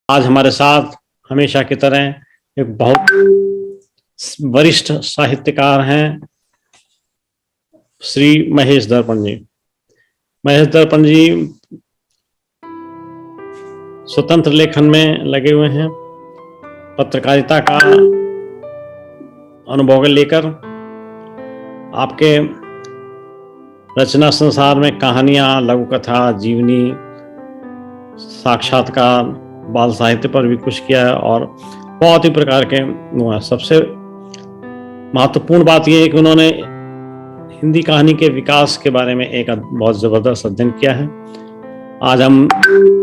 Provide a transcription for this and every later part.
आज हमारे साथ हमेशा की तरह एक बहुत वरिष्ठ साहित्यकार हैं श्री महेश दर्पण जी। महेश दर्पण जी स्वतंत्र लेखन में लगे हुए हैं, पत्रकारिता का अनुभव लेकर आपके रचना संसार में कहानियां, लघु कथा, जीवनी, साक्षात्कार, बाल साहित्य पर भी कुछ किया है और बहुत ही प्रकार के सबसे महत्वपूर्ण बात यह है कि उन्होंने हिंदी कहानी के विकास के बारे में एक बहुत जबरदस्त अध्ययन किया है। आज हम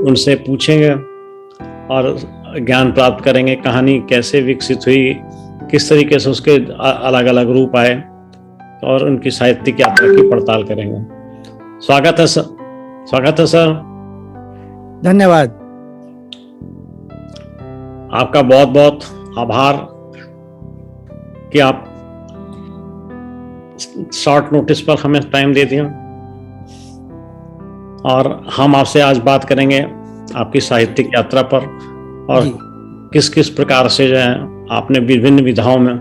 उनसे पूछेंगे और ज्ञान प्राप्त करेंगे, कहानी कैसे विकसित हुई, किस तरीके से उसके अलग अलग रूप आए और उनकी साहित्यिक यात्रा की पड़ताल करेंगे। स्वागत है सर। स्वागत है सर। धन्यवाद। आपका बहुत बहुत आभार कि आप शॉर्ट नोटिस पर हमें टाइम दे दिया और हम आपसे आज बात करेंगे आपकी साहित्यिक यात्रा पर और किस किस प्रकार से जो है आपने विभिन्न विधाओं में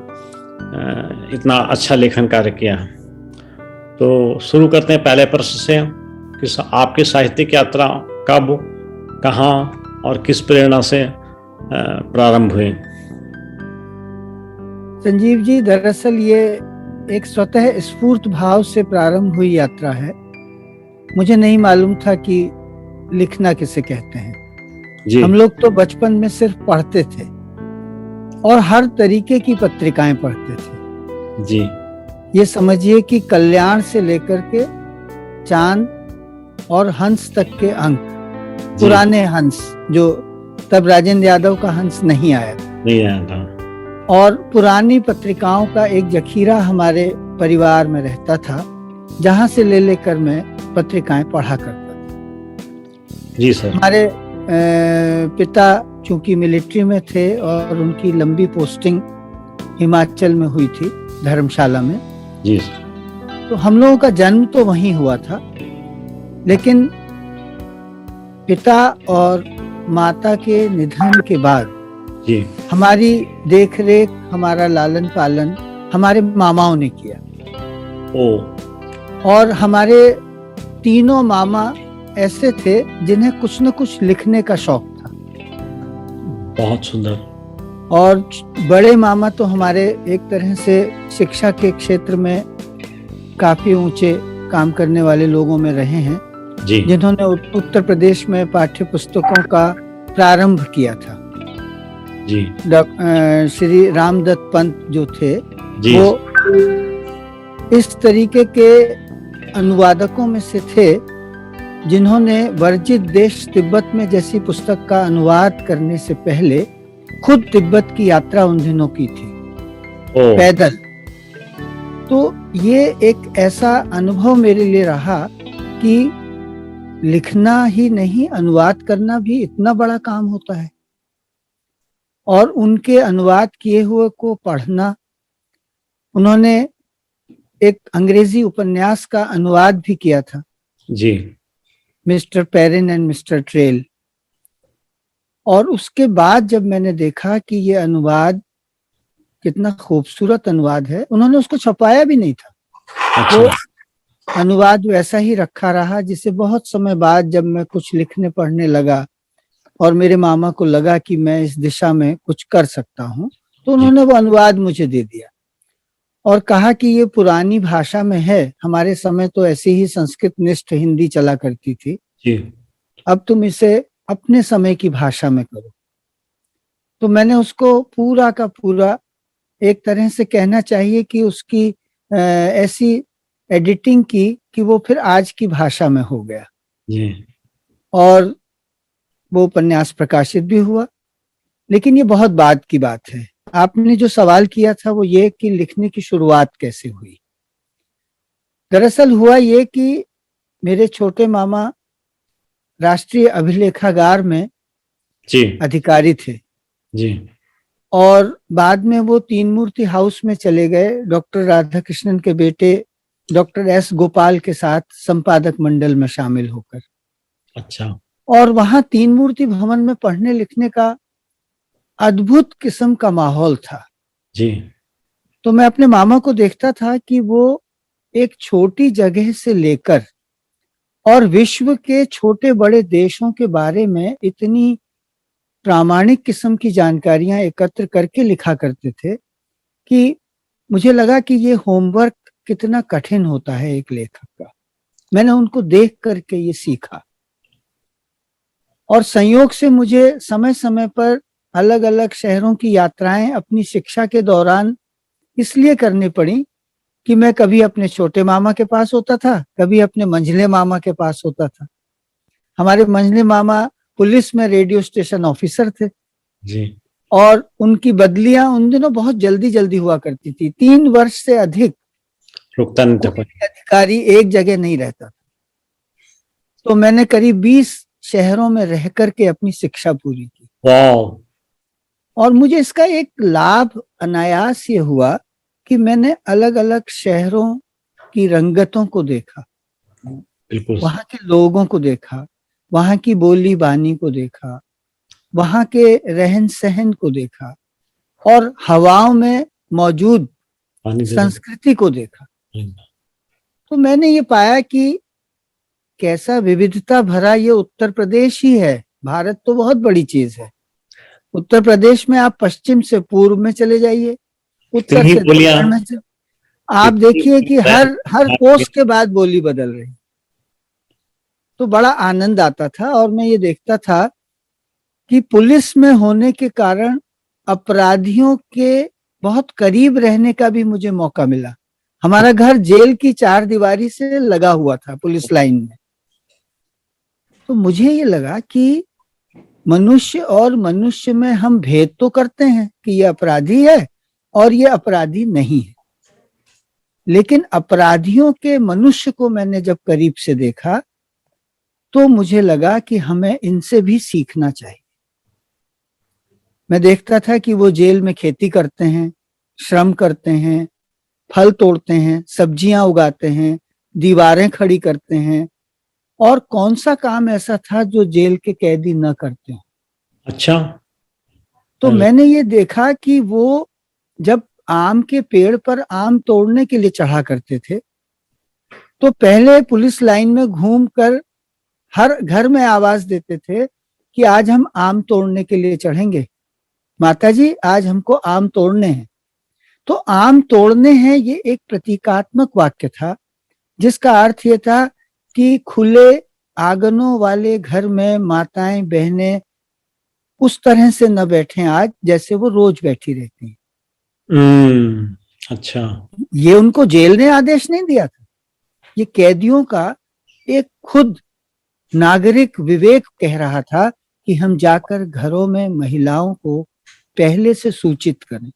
इतना अच्छा लेखन कार्य किया है। तो शुरू करते हैं पहले प्रश्न से कि आपकी साहित्यिक यात्रा कब, कहाँ और किस प्रेरणा से प्रारंभ हुई? संजीव जी, दरअसल ये एक स्वतः स्फूर्त भाव से प्रारंभ हुई यात्रा है। मुझे नहीं मालूम था कि लिखना किसे कहते हैं जी। हम लोग तो बचपन में सिर्फ पढ़ते थे और हर तरीके की पत्रिकाएं पढ़ते थे जी। ये समझिए कि कल्याण से लेकर के चांद और हंस तक के अंक, पुराने हंस, जो तब राजेंद्र यादव का हंस नहीं आया था, और पुरानी पत्रिकाओं का एक जखीरा हमारे परिवार में रहता था, जहां से ले लेकर मैं पत्रिकाएं पढ़ा करता था जी सर। हमारे पिता चूंकि मिलिट्री में थे और उनकी लंबी पोस्टिंग हिमाचल में हुई थी, धर्मशाला में जी सर। तो हम लोगों का जन्म तो वहीं हुआ था, लेकिन पिता और माता के निधन के बाद जी हमारी देखरेख, हमारा लालन पालन हमारे मामाओं ने किया। और हमारे तीनों मामा ऐसे थे जिन्हें कुछ न कुछ लिखने का शौक था। बहुत सुंदर। और बड़े मामा तो हमारे एक तरह से शिक्षा के क्षेत्र में काफी ऊंचे काम करने वाले लोगों में रहे हैं जी, जिन्होंने उत्तर प्रदेश में पाठ्य पुस्तकों का प्रारंभ किया था जी। श्री रामदत्त पंत जो थे जी, वो इस तरीके के अनुवादकों में से थे जिन्होंने वर्जित देश तिब्बत में जैसी पुस्तक का अनुवाद करने से पहले खुद तिब्बत की यात्रा उन दिनों की थी पैदल। तो ये एक ऐसा अनुभव मेरे लिए रहा कि लिखना ही नहीं, अनुवाद करना भी इतना बड़ा काम होता है। और उनके अनुवाद किए हुए को पढ़ना, उन्होंने एक अंग्रेजी उपन्यास का अनुवाद भी किया था जी, mister Perrin and mister Trail. और उसके बाद जब मैंने देखा कि ये अनुवाद कितना खूबसूरत अनुवाद है, उन्होंने उसको छपाया भी नहीं था। अच्छा। वो अनुवाद वैसा ही रखा रहा, जिसे बहुत समय बाद जब मैं कुछ लिखने पढ़ने लगा और मेरे मामा को लगा कि मैं इस दिशा में कुछ कर सकता हूँ, तो उन्होंने वो अनुवाद मुझे दे दिया और कहा कि ये पुरानी भाषा में है। हमारे समय तो ऐसी ही संस्कृत निष्ठ हिंदी चला करती थी जी। अब तुम इसे अपने समय की भाषा में करो। तो मैंने उसको पूरा का पूरा, एक तरह से कहना चाहिए कि उसकी ऐसी एडिटिंग की कि वो फिर आज की भाषा में हो गया जी। और वो उपन्यास प्रकाशित भी हुआ। लेकिन ये बहुत बाद की बात है। आपने जो सवाल किया था वो ये कि लिखने की शुरुआत कैसे हुई। दरअसल हुआ ये कि मेरे छोटे मामा राष्ट्रीय अभिलेखागार में जी अधिकारी थे जी। और बाद में वो तीन मूर्ति हाउस में चले गए, डॉक्टर राधाकृष्णन के बेटे डॉक्टर एस गोपाल के साथ संपादक मंडल में शामिल होकर। अच्छा। और वहां तीन मूर्ति भवन में पढ़ने लिखने का अद्भुत किस्म का माहौल था। जी। तो मैं अपने मामा को देखता था कि वो एक छोटी जगह से लेकर और विश्व के छोटे बड़े देशों के बारे में इतनी प्रामाणिक किस्म की जानकारियां एकत्र करके लिखा करते थे कि मुझे लगा कि ये होमवर्क कितना कठिन होता है एक लेखक का। मैंने उनको देख करके ये सीखा और संयोग से मुझे समय समय पर अलग अलग शहरों की यात्राएं अपनी शिक्षा के दौरान इसलिए करनी पड़ी कि मैं कभी अपने छोटे मामा के पास होता था, कभी अपने मंझले मामा के पास होता था। हमारे मंझले मामा पुलिस में रेडियो स्टेशन ऑफिसर थे जी। और उनकी बदलियां उन दिनों बहुत जल्दी जल्दी हुआ करती थी। 3 वर्ष से अधिक रुकता नहीं था कोई कोई। भी अधिकारी एक जगह नहीं रहता था। तो मैंने करीब 20 शहरों में रह करके अपनी शिक्षा पूरी की। वाह। और मुझे इसका एक लाभ अनायास ये हुआ कि मैंने अलग अलग शहरों की रंगतों को देखा, बिल्कुल। वहां के लोगों को देखा, वहां की बोली बानी को देखा, वहां के रहन सहन को देखा और हवाओं में मौजूद पानी दे दो। संस्कृति को देखा। तो मैंने ये पाया कि कैसा विविधता भरा ये उत्तर प्रदेश ही है। भारत तो बहुत बड़ी चीज है। उत्तर प्रदेश में आप पश्चिम से पूर्व में चले जाइए, उत्तर इतनी से बोलियां, दक्षिण में आप देखिए कि हर कोस के बाद बोली बदल रही। तो बड़ा आनंद आता था और मैं ये देखता था कि पुलिस में होने के कारण अपराधियों के बहुत करीब रहने का भी मुझे मौका मिला। हमारा घर जेल की 4 दीवारी से लगा हुआ था पुलिस लाइन में। तो मुझे ये लगा कि मनुष्य और मनुष्य में हम भेद तो करते हैं कि ये अपराधी है और ये अपराधी नहीं है, लेकिन अपराधियों के मनुष्य को मैंने जब करीब से देखा तो मुझे लगा कि हमें इनसे भी सीखना चाहिए। मैं देखता था कि वो जेल में खेती करते हैं, श्रम करते हैं, फल तोड़ते हैं, सब्जियां उगाते हैं, दीवारें खड़ी करते हैं, और कौन सा काम ऐसा था जो जेल के कैदी न करते हो। अच्छा। तो मैंने ये देखा कि वो जब आम के पेड़ पर आम तोड़ने के लिए चढ़ा करते थे तो पहले पुलिस लाइन में घूमकर हर घर में आवाज देते थे कि आज हम आम तोड़ने के लिए चढ़ेंगे, माताजी आज हमको आम तोड़ने हैं। तो आम तोड़ने हैं ये एक प्रतीकात्मक वाक्य था जिसका अर्थ ये था कि खुले आंगनों वाले घर में माताएं बहनें उस तरह से न बैठें आज जैसे वो रोज बैठी रहती हैं। अच्छा। ये उनको जेल ने आदेश नहीं दिया था, ये कैदियों का एक खुद नागरिक विवेक कह रहा था कि हम जाकर घरों में महिलाओं को पहले से सूचित करें।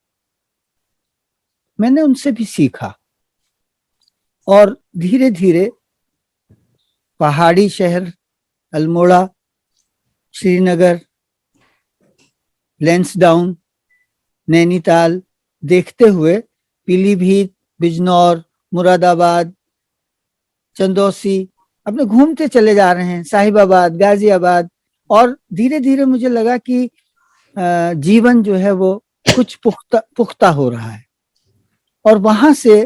मैंने उनसे भी सीखा और धीरे धीरे पहाड़ी शहर अल्मोड़ा, श्रीनगर, लैंसडाउन, नैनीताल देखते हुए पीलीभीत, बिजनौर, मुरादाबाद, चंदौसी अपने घूमते चले जा रहे हैं, साहिबाबाद, गाजियाबाद। और धीरे धीरे मुझे लगा कि जीवन जो है वो कुछ पुख्ता हो रहा है। और वहां से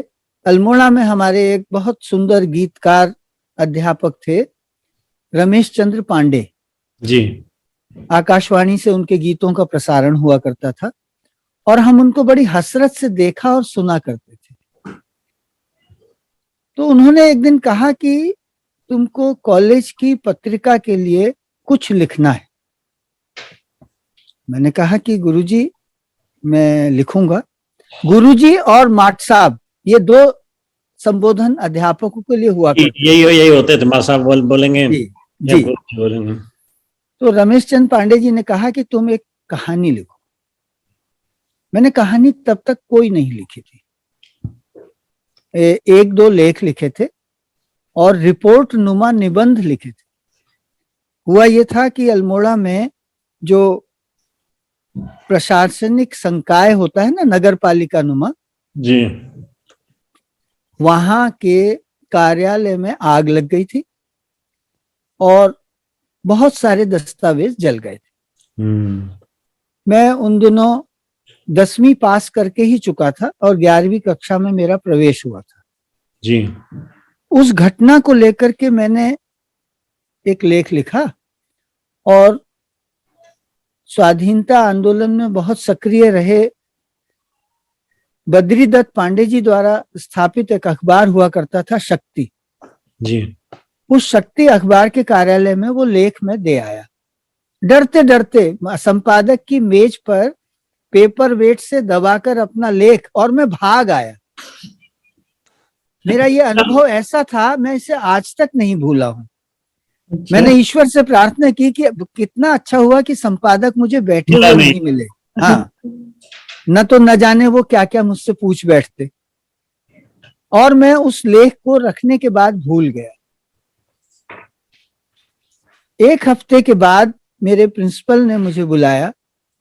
अल्मोड़ा में हमारे एक बहुत सुंदर गीतकार अध्यापक थे, रमेश चंद्र पांडे जी। आकाशवाणी से उनके गीतों का प्रसारण हुआ करता था और हम उनको बड़ी हसरत से देखा और सुना करते थे। तो उन्होंने एक दिन कहा कि तुमको कॉलेज की पत्रिका के लिए कुछ लिखना है। मैंने कहा कि गुरुजी मैं लिखूंगा। गुरुजी और माट साहब ये 2 संबोधन अध्यापकों के लिए हुआ करते यही होते थे, माँ साहब बोलेंगे जी या जी। गुरुजी बोलेंगे। तो रमेश चंद पांडे जी ने कहा कि तुम एक कहानी लिखो। मैंने कहानी तब तक कोई नहीं लिखी थी, 1-2 लेख लिखे थे और रिपोर्ट नुमा निबंध लिखे थे। हुआ ये था कि अल्मोड़ा में जो प्रशासनिक संकाय होता है ना, नगर पालिका नुमा जी। वहां के कार्यालय में आग लग गई थी और बहुत सारे दस्तावेज जल गए थे। हम्म। मैं उन दिनों 10वीं पास करके ही चुका था और 11वीं कक्षा में मेरा प्रवेश हुआ था। जी। उस घटना को लेकर के मैंने एक लेख लिखा और स्वाधीनता आंदोलन में बहुत सक्रिय रहे बद्रीदत्त पांडे जी द्वारा स्थापित एक अखबार हुआ करता था, शक्ति। जी। उस शक्ति अखबार के कार्यालय में वो लेख में दे आया। डरते डरते संपादक की मेज पर पेपर वेट से दबाकर अपना लेख, और मैं भाग आया। मेरा ये अनुभव ऐसा था, मैं इसे आज तक नहीं भूला हूं। मैंने ईश्वर से प्रार्थना की कि कितना अच्छा हुआ कि संपादक मुझे बैठे हुए नहीं मिले। हाँ, न तो न जाने वो क्या क्या मुझसे पूछ बैठते। और मैं उस लेख को रखने के बाद भूल गया। एक हफ्ते के बाद मेरे प्रिंसिपल ने मुझे बुलाया।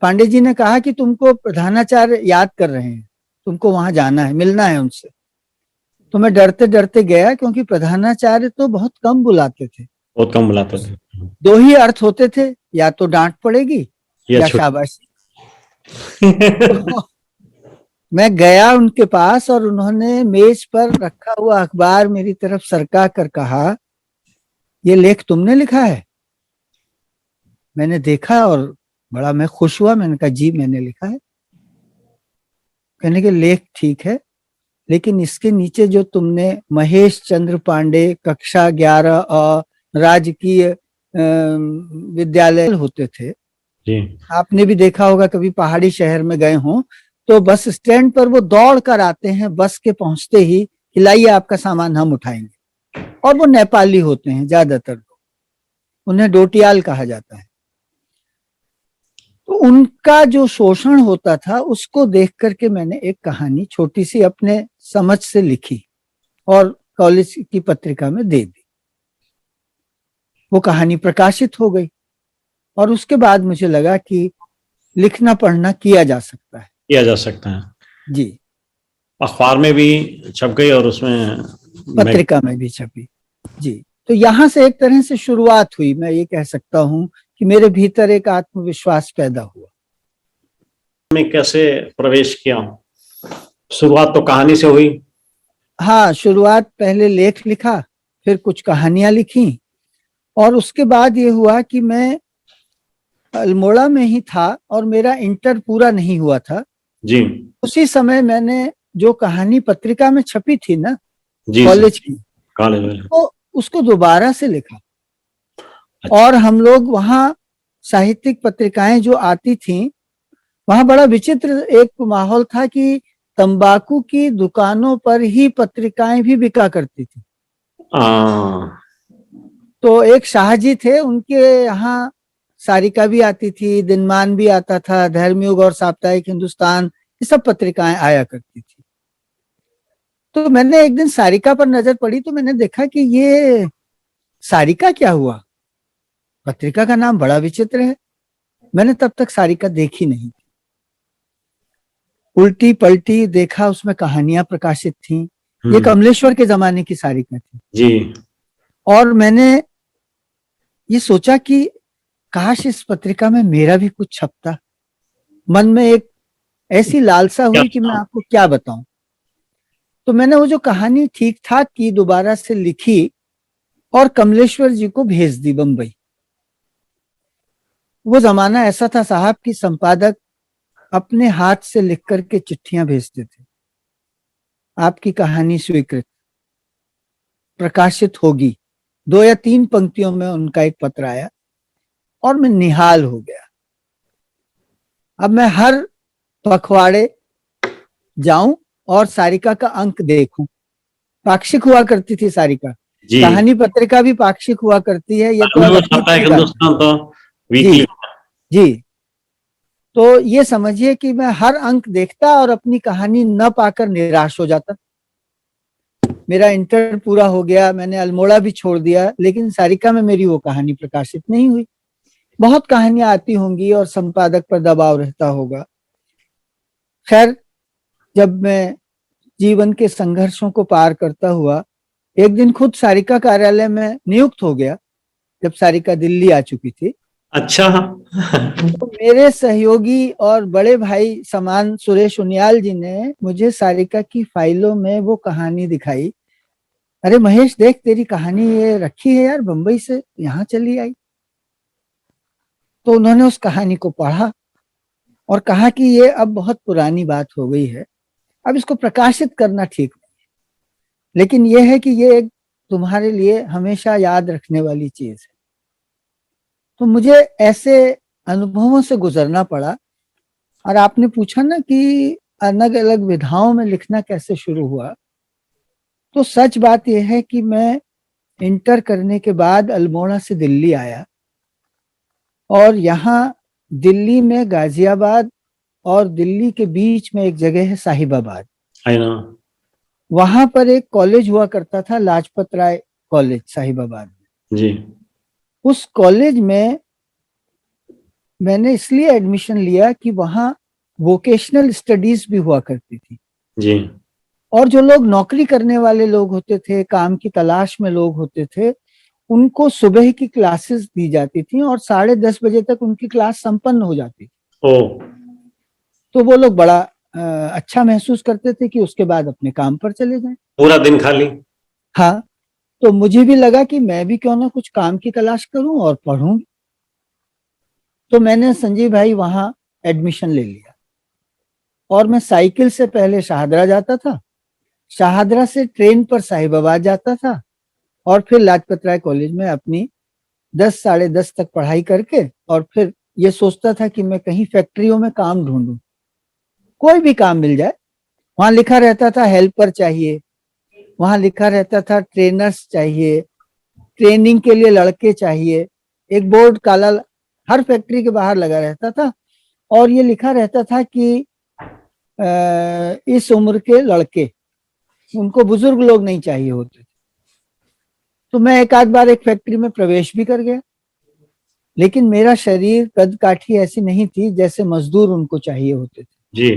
पांडे जी ने कहा कि तुमको प्रधानाचार्य याद कर रहे हैं, तुमको वहां जाना है, मिलना है उनसे। तो मैं डरते डरते गया, क्योंकि प्रधानाचार्य तो बहुत कम बुलाते थे, बहुत कम बुलाते थे। दो ही अर्थ होते थे, या तो डांट पड़ेगी या शाबाशी। तो मैं गया उनके पास और उन्होंने मेज पर रखा हुआ अखबार मेरी तरफ सरका कर कहा, ये लेख तुमने लिखा है? मैंने देखा और बड़ा मैं खुश हुआ। मैंने कहा जी मैंने लिखा है। कहने के लेख ठीक है, लेकिन इसके नीचे जो तुमने महेश चंद्र पांडे कक्षा 11 राजकीय विद्यालय होते थे, जी। आपने भी देखा होगा, कभी पहाड़ी शहर में गए हों तो बस स्टैंड पर वो दौड़ कर आते हैं, बस के पहुंचते ही हिलाइए आपका सामान हम उठाएंगे। और वो नेपाली होते हैं ज्यादातर लोग, उन्हें डोटियाल कहा जाता है। तो उनका जो शोषण होता था उसको देख करके मैंने एक कहानी छोटी सी अपने समझ से लिखी और कॉलेज की पत्रिका में दे दी। वो कहानी प्रकाशित हो गई और उसके बाद मुझे लगा कि लिखना पढ़ना किया जा सकता है। किया जा सकता है जी। अखबार में भी छप गई और उसमें पत्रिका में भी छपी। जी। तो यहाँ से एक तरह से शुरुआत हुई। मैं ये कह सकता हूँ कि मेरे भीतर एक आत्मविश्वास पैदा हुआ। में कैसे प्रवेश किया? शुरुआत तो कहानी से हुई। हाँ, शुरुआत पहले लेख लिखा, फिर कुछ कहानियां लिखी, और उसके बाद ये हुआ कि मैं अल्मोड़ा में ही था और मेरा इंटर पूरा नहीं हुआ था। जी। उसी समय मैंने जो कहानी पत्रिका में छपी थी ना, जी कॉलेज की, कॉलेज में, तो उसको दोबारा से लिखा। अच्छा। और हम लोग वहाँ साहित्यिक पत्रिकाएं जो आती थी, वहां बड़ा विचित्र एक माहौल था कि तंबाकू की दुकानों पर ही पत्रिकाएं भी बिका करती थी। तो एक शाह जी थे, उनके यहाँ सारिका भी आती थी, दिनमान भी आता था, धर्मयुग और साप्ताहिक हिंदुस्तान, ये सब पत्रिकाएं आया करती थी। तो मैंने एक दिन सारिका पर नजर पड़ी तो मैंने देखा कि ये सारिका क्या हुआ, पत्रिका का नाम बड़ा विचित्र है। मैंने तब तक सारिका देखी नहीं थी। उल्टी पलटी देखा, उसमें कहानियां प्रकाशित थी। ये कमलेश्वर के जमाने की सारिका थी जी। और मैंने ये सोचा कि काश इस पत्रिका में मेरा भी कुछ छपता। मन में एक ऐसी लालसा हुई कि मैं आपको क्या बताऊं। तो मैंने वो जो कहानी ठीक ठाक की, दोबारा से लिखी और कमलेश्वर जी को भेज दी बंबई। वो जमाना ऐसा था साहब कि संपादक अपने हाथ से लिख करके चिट्ठियां भेजते थे, आपकी कहानी स्वीकृत, प्रकाशित होगी। 2 या 3 पंक्तियों में उनका एक पत्र आया और मैं निहाल हो गया। अब मैं हर पखवाड़े जाऊं और सारिका का अंक देखूं। पाक्षिक हुआ करती थी सारिका, कहानी पत्रिका भी पाक्षिक हुआ करती है, ये तो हिंदुस्तान तो वीकली। जी। तो ये समझिए कि मैं हर अंक देखता और अपनी कहानी न पाकर निराश हो जाता। मेरा इंटर पूरा हो गया, मैंने अल्मोड़ा भी छोड़ दिया, लेकिन सारिका में मेरी वो कहानी प्रकाशित नहीं हुई। बहुत कहानियां आती होंगी और संपादक पर दबाव रहता होगा। खैर, जब मैं जीवन के संघर्षों को पार करता हुआ एक दिन खुद सारिका कार्यालय में नियुक्त हो गया, जब सारिका दिल्ली आ चुकी थी। अच्छा। तो मेरे सहयोगी और बड़े भाई समान सुरेश उनियाल जी ने मुझे सारिका की फाइलों में वो कहानी दिखाई। अरे महेश देख, तेरी कहानी ये रखी है यार, बंबई से यहाँ चली आई। तो उन्होंने उस कहानी को पढ़ा और कहा कि ये अब बहुत पुरानी बात हो गई है, अब इसको प्रकाशित करना ठीक नहीं, लेकिन ये है कि ये एक तुम्हारे लिए हमेशा याद रखने वाली चीज है। तो मुझे ऐसे अनुभवों से गुजरना पड़ा। और आपने पूछा ना कि अलग अलग विधाओं में लिखना कैसे शुरू हुआ, तो सच बात यह है कि मैं इंटर करने के बाद अल्मोड़ा से दिल्ली आया, और यहाँ दिल्ली में गाजियाबाद और दिल्ली के बीच में एक जगह है साहिबाबाद, आई नो। वहां पर एक कॉलेज हुआ करता था, लाजपत राय कॉलेज साहिबाबाद में। जी उस कॉलेज में मैंने इसलिए एडमिशन लिया कि वहाँ वोकेशनल स्टडीज भी हुआ करती थी, जी और जो लोग नौकरी करने वाले लोग होते थे, काम की तलाश में लोग होते थे, उनको सुबह की क्लासेस दी जाती थी और 10:30 बजे तक उनकी क्लास संपन्न हो जाती थी। ओ तो वो लोग बड़ा अच्छा महसूस करते थे कि उसके बाद अपने काम पर चले जाएं। पूरा दिन खाली। हाँ, तो मुझे भी लगा कि मैं भी क्यों ना कुछ काम की तलाश करूं और पढ़ूं। तो मैंने संजीव भाई वहां एडमिशन ले लिया, और मैं साइकिल से पहले शाहदरा जाता था, शाहदरा से ट्रेन पर साहिबाबाद जाता था, और फिर लाजपत राय कॉलेज में अपनी 10 10:30 तक पढ़ाई करके, और फिर ये सोचता था कि मैं कहीं फैक्ट्रियों में काम ढूंढूं, कोई भी काम मिल जाए। वहां लिखा रहता था हेल्पर चाहिए, वहां लिखा रहता था ट्रेनर्स चाहिए, ट्रेनिंग के लिए लड़के चाहिए, एक बोर्ड काला हर फैक्ट्री के बाहर लगा रहता था, और ये लिखा रहता था कि इस उम्र के लड़के, उनको बुजुर्ग लोग नहीं चाहिए होते थे। तो मैं एक आध बार एक फैक्ट्री में प्रवेश भी कर गया, लेकिन मेरा शरीर कद काठी ऐसी नहीं थी जैसे मजदूर उनको चाहिए होते थे। जी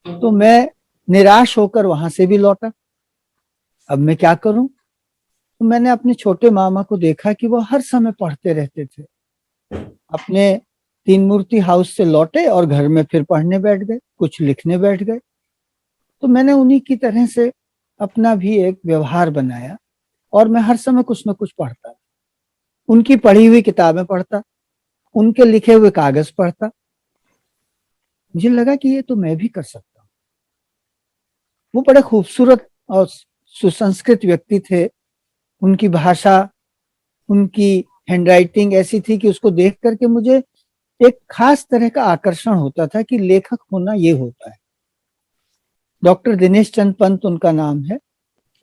तो मैं निराश होकर वहां से भी लौटा। अब मैं क्या करूं? तो मैंने अपने छोटे मामा को देखा कि वो हर समय पढ़ते रहते थे। अपने तीन मूर्ति हाउस से लौटे और घर में फिर पढ़ने बैठ गए, कुछ लिखने बैठ गए। तो मैंने उन्हीं की तरह से अपना भी एक व्यवहार बनाया, और मैं हर समय कुछ न कुछ पढ़ता, उनकी पढ़ी हुई किताबें पढ़ता, उनके लिखे हुए कागज पढ़ता। मुझे लगा कि ये तो मैं भी कर सकता हूँ। वो बड़े खूबसूरत और सुसंस्कृत व्यक्ति थे, उनकी भाषा, उनकी हैंडराइटिंग ऐसी थी कि उसको देख करके मुझे एक खास तरह का आकर्षण होता था कि लेखक होना ये होता है। डॉक्टर दिनेश चंद पंत उनका नाम है,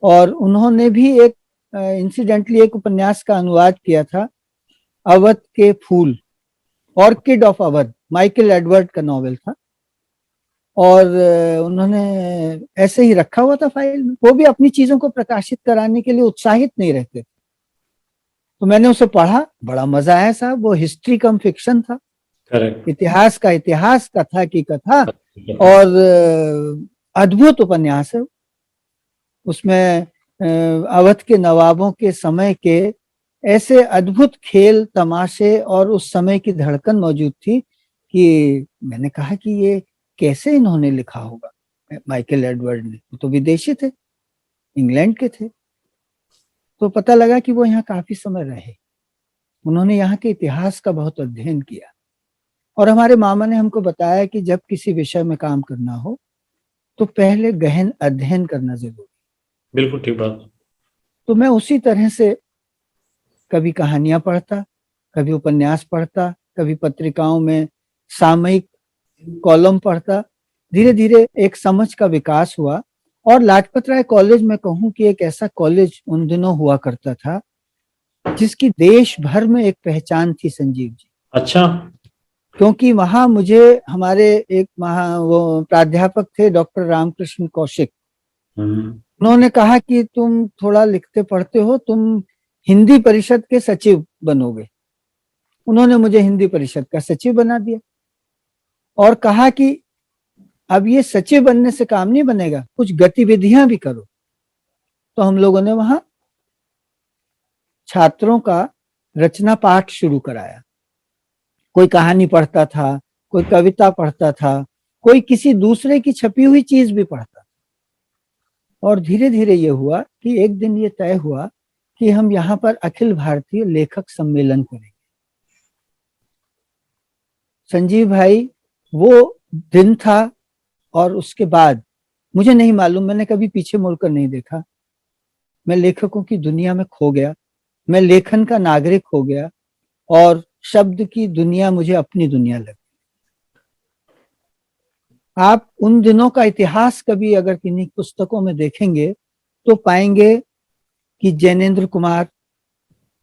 और उन्होंने भी एक इंसिडेंटली एक उपन्यास का अनुवाद किया था, अवध के फूल, orchid of Awadh, Michael Edward का नॉवेल था, और उन्होंने ऐसे ही रखा हुआ था फाइल में। वो भी अपनी चीजों को प्रकाशित कराने के लिए उत्साहित नहीं रहते थे। तो मैंने उसे पढ़ा, बड़ा मजा आया साहब। वो हिस्ट्री कम फिक्शन था, करेक्ट। इतिहास का इतिहास, कथा की कथा, और अद्भुत उपन्यास है। उसमें अवध के नवाबों के समय के ऐसे अद्भुत खेल तमाशे और उस समय की धड़कन मौजूद थी कि मैंने कहा कि ये कैसे इन्होंने लिखा होगा, माइकल एडवर्ड ने। वो तो विदेशी थे, इंग्लैंड के थे। तो पता लगा कि वो यहाँ काफी समय रहे, उन्होंने यहाँ के इतिहास का बहुत अध्ययन किया। और हमारे मामा ने हमको बताया कि जब किसी विषय में काम करना हो तो पहले गहन अध्ययन करना जरूरी। बिल्कुल ठीक बात। तो मैं उसी तरह से कभी कहानियां पढ़ता, कभी उपन्यास पढ़ता, कभी पत्रिकाओं में सामयिक कॉलम पढ़ता। धीरे धीरे एक समझ का विकास हुआ, और लाजपत राय कॉलेज में कहूं कि एक ऐसा कॉलेज उन दिनों हुआ करता था जिसकी देश भर में एक पहचान थी संजीव जी। अच्छा। क्योंकि वहां मुझे हमारे एक वो प्राध्यापक थे, डॉक्टर रामकृष्ण कौशिक। उन्होंने कहा कि तुम थोड़ा लिखते पढ़ते हो, तुम हिंदी परिषद के सचिव बनोगे। उन्होंने मुझे हिंदी परिषद का सचिव बना दिया, और कहा कि अब ये सचिव बनने से काम नहीं बनेगा, कुछ गतिविधियां भी करो। तो हम लोगों ने वहां छात्रों का रचना पाठ शुरू कराया। कोई कहानी पढ़ता था, कोई कविता पढ़ता था, कोई किसी दूसरे की छपी हुई चीज भी पढ़ता था। और धीरे धीरे ये हुआ कि एक दिन ये तय हुआ कि हम यहाँ पर अखिल भारतीय लेखक सम्मेलन करेंगे। संजीव भाई, वो दिन था और उसके बाद मुझे नहीं मालूम, मैंने कभी पीछे मुड़कर नहीं देखा। मैं लेखकों की दुनिया में खो गया, मैं लेखन का नागरिक हो गया और शब्द की दुनिया मुझे अपनी दुनिया लगी। आप उन दिनों का इतिहास कभी अगर किन्हीं पुस्तकों में देखेंगे तो पाएंगे कि जैनेन्द्र कुमार,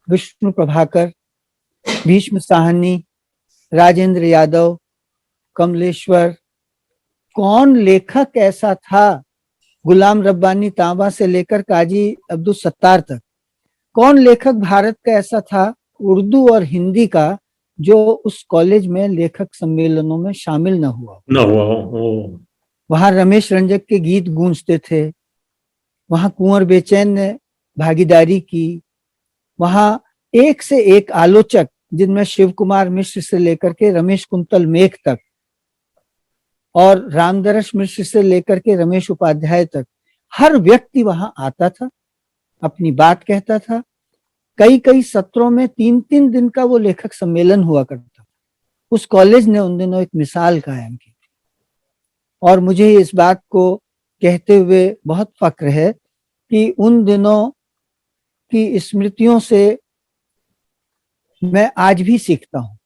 विष्णु प्रभाकर, भीष्म साहनी, राजेंद्र यादव, कमलेश्वर, कौन लेखक ऐसा था, गुलाम रब्बानी तांबा से लेकर काजी अब्दुल सत्तार तक, कौन लेखक भारत का ऐसा था उर्दू और हिंदी का जो उस कॉलेज में लेखक सम्मेलनों में शामिल न हुआ। वहां रमेश रंजक के गीत गूंजते थे, वहां कुंवर बेचैन ने भागीदारी की, वहां एक से एक आलोचक, जिनमें शिव कुमार मिश्र से लेकर के रमेश कुंतल मेघ तक और रामदरस मिश्र से लेकर के रमेश उपाध्याय तक, हर व्यक्ति वहां आता था, अपनी बात कहता था। कई कई सत्रों में 3-3 दिन का वो लेखक सम्मेलन हुआ करता। उस कॉलेज ने उन दिनों एक मिसाल कायम की थी और मुझे इस बात को कहते हुए बहुत फक्र है कि उन दिनों की स्मृतियों से मैं आज भी सीखता हूँ।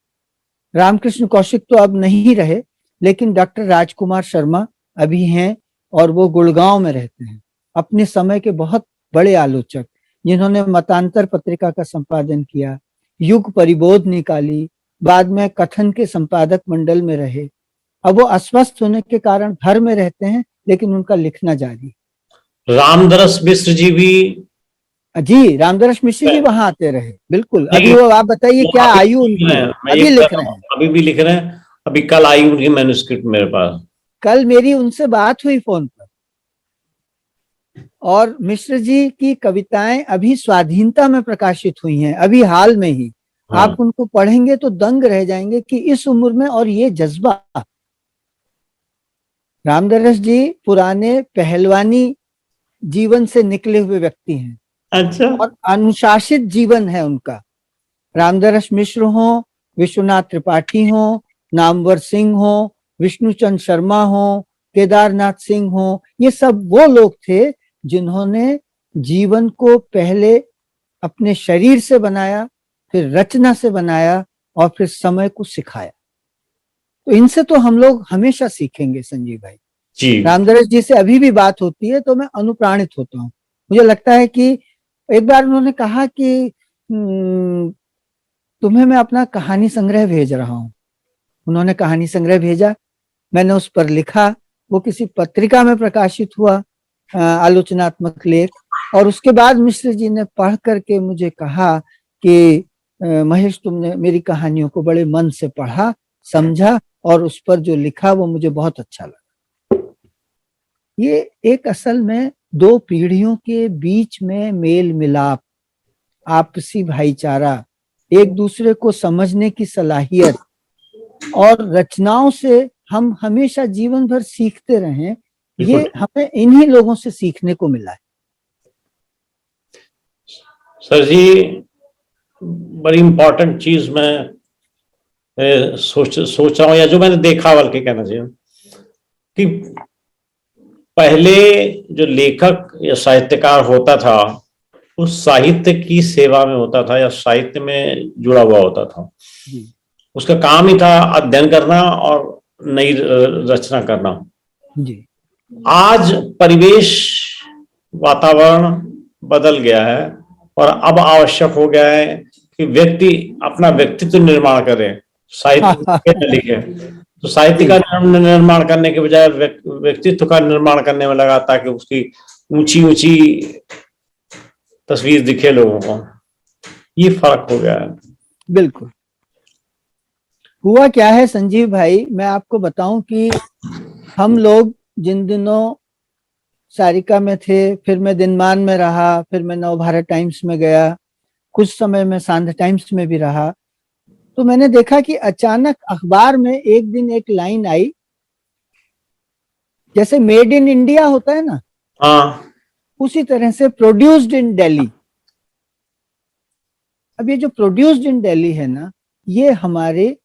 रामकृष्ण कौशिक तो अब नहीं रहे, लेकिन डॉक्टर राजकुमार शर्मा अभी हैं और वो गुड़गांव में रहते हैं। अपने समय के बहुत बड़े आलोचक, जिन्होंने मतांतर पत्रिका का संपादन किया, युग परिबोध निकाली, बाद में कथन के संपादक मंडल में रहे। अब वो अस्वस्थ होने के कारण घर में रहते हैं, लेकिन उनका लिखना जारी। रामदरस मिश्र जी भी, जी, रामदरस मिश्र जी वहां आते रहे, बिल्कुल। अभी वो, आप बताइए क्या आयु उनकी है? अभी लिख रहे हैं, अभी भी लिख रहे हैं। अभी कल आई उनकी मैन्युस्क्रिप्ट मेरे पास। कल मेरी उनसे बात हुई फोन पर, और मिश्र जी की कविताएं अभी स्वाधीनता में प्रकाशित हुई हैं, अभी हाल में ही। हाँ। आप उनको पढ़ेंगे तो दंग रह जाएंगे कि इस उम्र में और ये जज्बा। रामदरस जी पुराने पहलवानी जीवन से निकले हुए व्यक्ति हैं। अच्छा। और अनुशासित जीवन है उनका। रामदरस मिश्र हो, विश्वनाथ त्रिपाठी हो, नामवर सिंह हो, विष्णुचंद शर्मा हो, केदारनाथ सिंह हो, ये सब वो लोग थे जिन्होंने जीवन को पहले अपने शरीर से बनाया, फिर रचना से बनाया और फिर समय को सिखाया। तो इनसे तो हम लोग हमेशा सीखेंगे संजीव भाई जी। रामदरस जी से अभी भी बात होती है तो मैं अनुप्राणित होता हूँ। मुझे लगता है कि एक बार उन्होंने कहा कि तुम्हें मैं अपना कहानी संग्रह भेज रहा हूँ। उन्होंने कहानी संग्रह भेजा, मैंने उस पर लिखा, वो किसी पत्रिका में प्रकाशित हुआ आलोचनात्मक लेख, और उसके बाद मिश्र जी ने पढ़ करके मुझे कहा कि महेश, तुमने मेरी कहानियों को बड़े मन से पढ़ा, समझा और उस पर जो लिखा वो मुझे बहुत अच्छा लगा। ये एक असल में दो पीढ़ियों के बीच में मेल मिलाप, आपसी भाईचारा, एक दूसरे को समझने की सलाहियत, और रचनाओं से हम हमेशा जीवन भर सीखते रहें, ये हमें इन्हीं लोगों से सीखने को मिला है। सर जी, बड़ी इंपॉर्टेंट चीज मैं सोच रहा हूँ, या जो मैंने देखा, बल्कि कहना चाहिए कि पहले जो लेखक या साहित्यकार होता था वो साहित्य की सेवा में होता था या साहित्य में जुड़ा हुआ होता था। उसका काम ही था अध्ययन करना और नई रचना करना। जी। आज परिवेश, वातावरण बदल गया है और अब आवश्यक हो गया है कि व्यक्ति अपना व्यक्तित्व निर्माण करे, साहित्य लिखे। तो साहित्य का निर्माण करने के बजाय व्यक्तित्व का निर्माण करने में लगा, ताकि उसकी ऊंची ऊंची तस्वीर दिखे लोगों को। ये फर्क हो गया है। बिल्कुल। हुआ क्या है संजीव भाई, मैं आपको बताऊं कि हम लोग जिन दिनों सारिका में थे, फिर मैं दिनमान में रहा, फिर मैं नवभारत टाइम्स में गया, कुछ समय में सांध टाइम्स में भी रहा, तो मैंने देखा कि अचानक अखबार में एक दिन एक लाइन आई, जैसे मेड इन इंडिया होता है ना, हाँ उसी तरह से प्रोड्यूस्ड इन दिल्ली। अब ये जो प्रोड्यूस्ड इन दिल्ली है ना, ये हमारे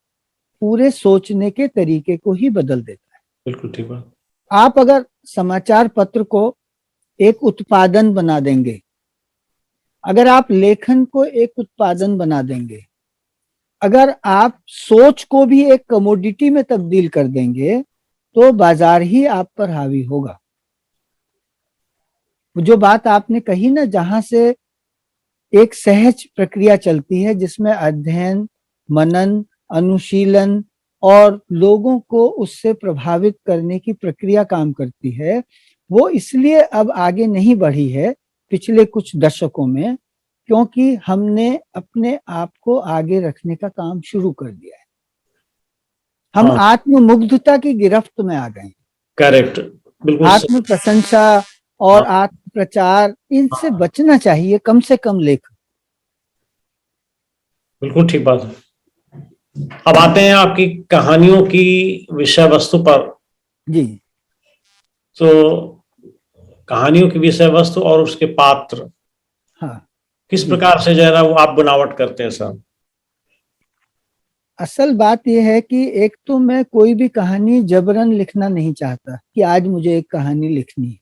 पूरे सोचने के तरीके को ही बदल देता है। बिल्कुल ठीक बात। आप अगर समाचार पत्र को एक उत्पादन बना देंगे, अगर आप लेखन को एक उत्पादन बना देंगे, अगर आप सोच को भी एक कमोडिटी में तब्दील कर देंगे, तो बाजार ही आप पर हावी होगा। जो बात आपने कही ना, जहां से एक सहज प्रक्रिया चलती है जिसमें अध्ययन, मनन, अनुशीलन और लोगों को उससे प्रभावित करने की प्रक्रिया काम करती है, वो इसलिए अब आगे नहीं बढ़ी है पिछले कुछ दशकों में, क्योंकि हमने अपने आप को आगे रखने का काम शुरू कर दिया है। हम हाँ आत्ममुग्धता की गिरफ्त में आ गए। करेक्ट, बिल्कुल आत्म प्रशंसा और आत्म प्रचार, इनसे बचना चाहिए, कम से कम लेखन। बिल्कुल ठीक बात है। अब आते हैं आपकी कहानियों की विषय वस्तु पर। जी, तो कहानियों की विषय वस्तु और उसके पात्र हाँ, किस जी। प्रकार से जो है ना वो आप बनावट करते हैं सर? असल बात यह है कि एक तो मैं कोई भी कहानी जबरन लिखना नहीं चाहता कि आज मुझे एक कहानी लिखनी है।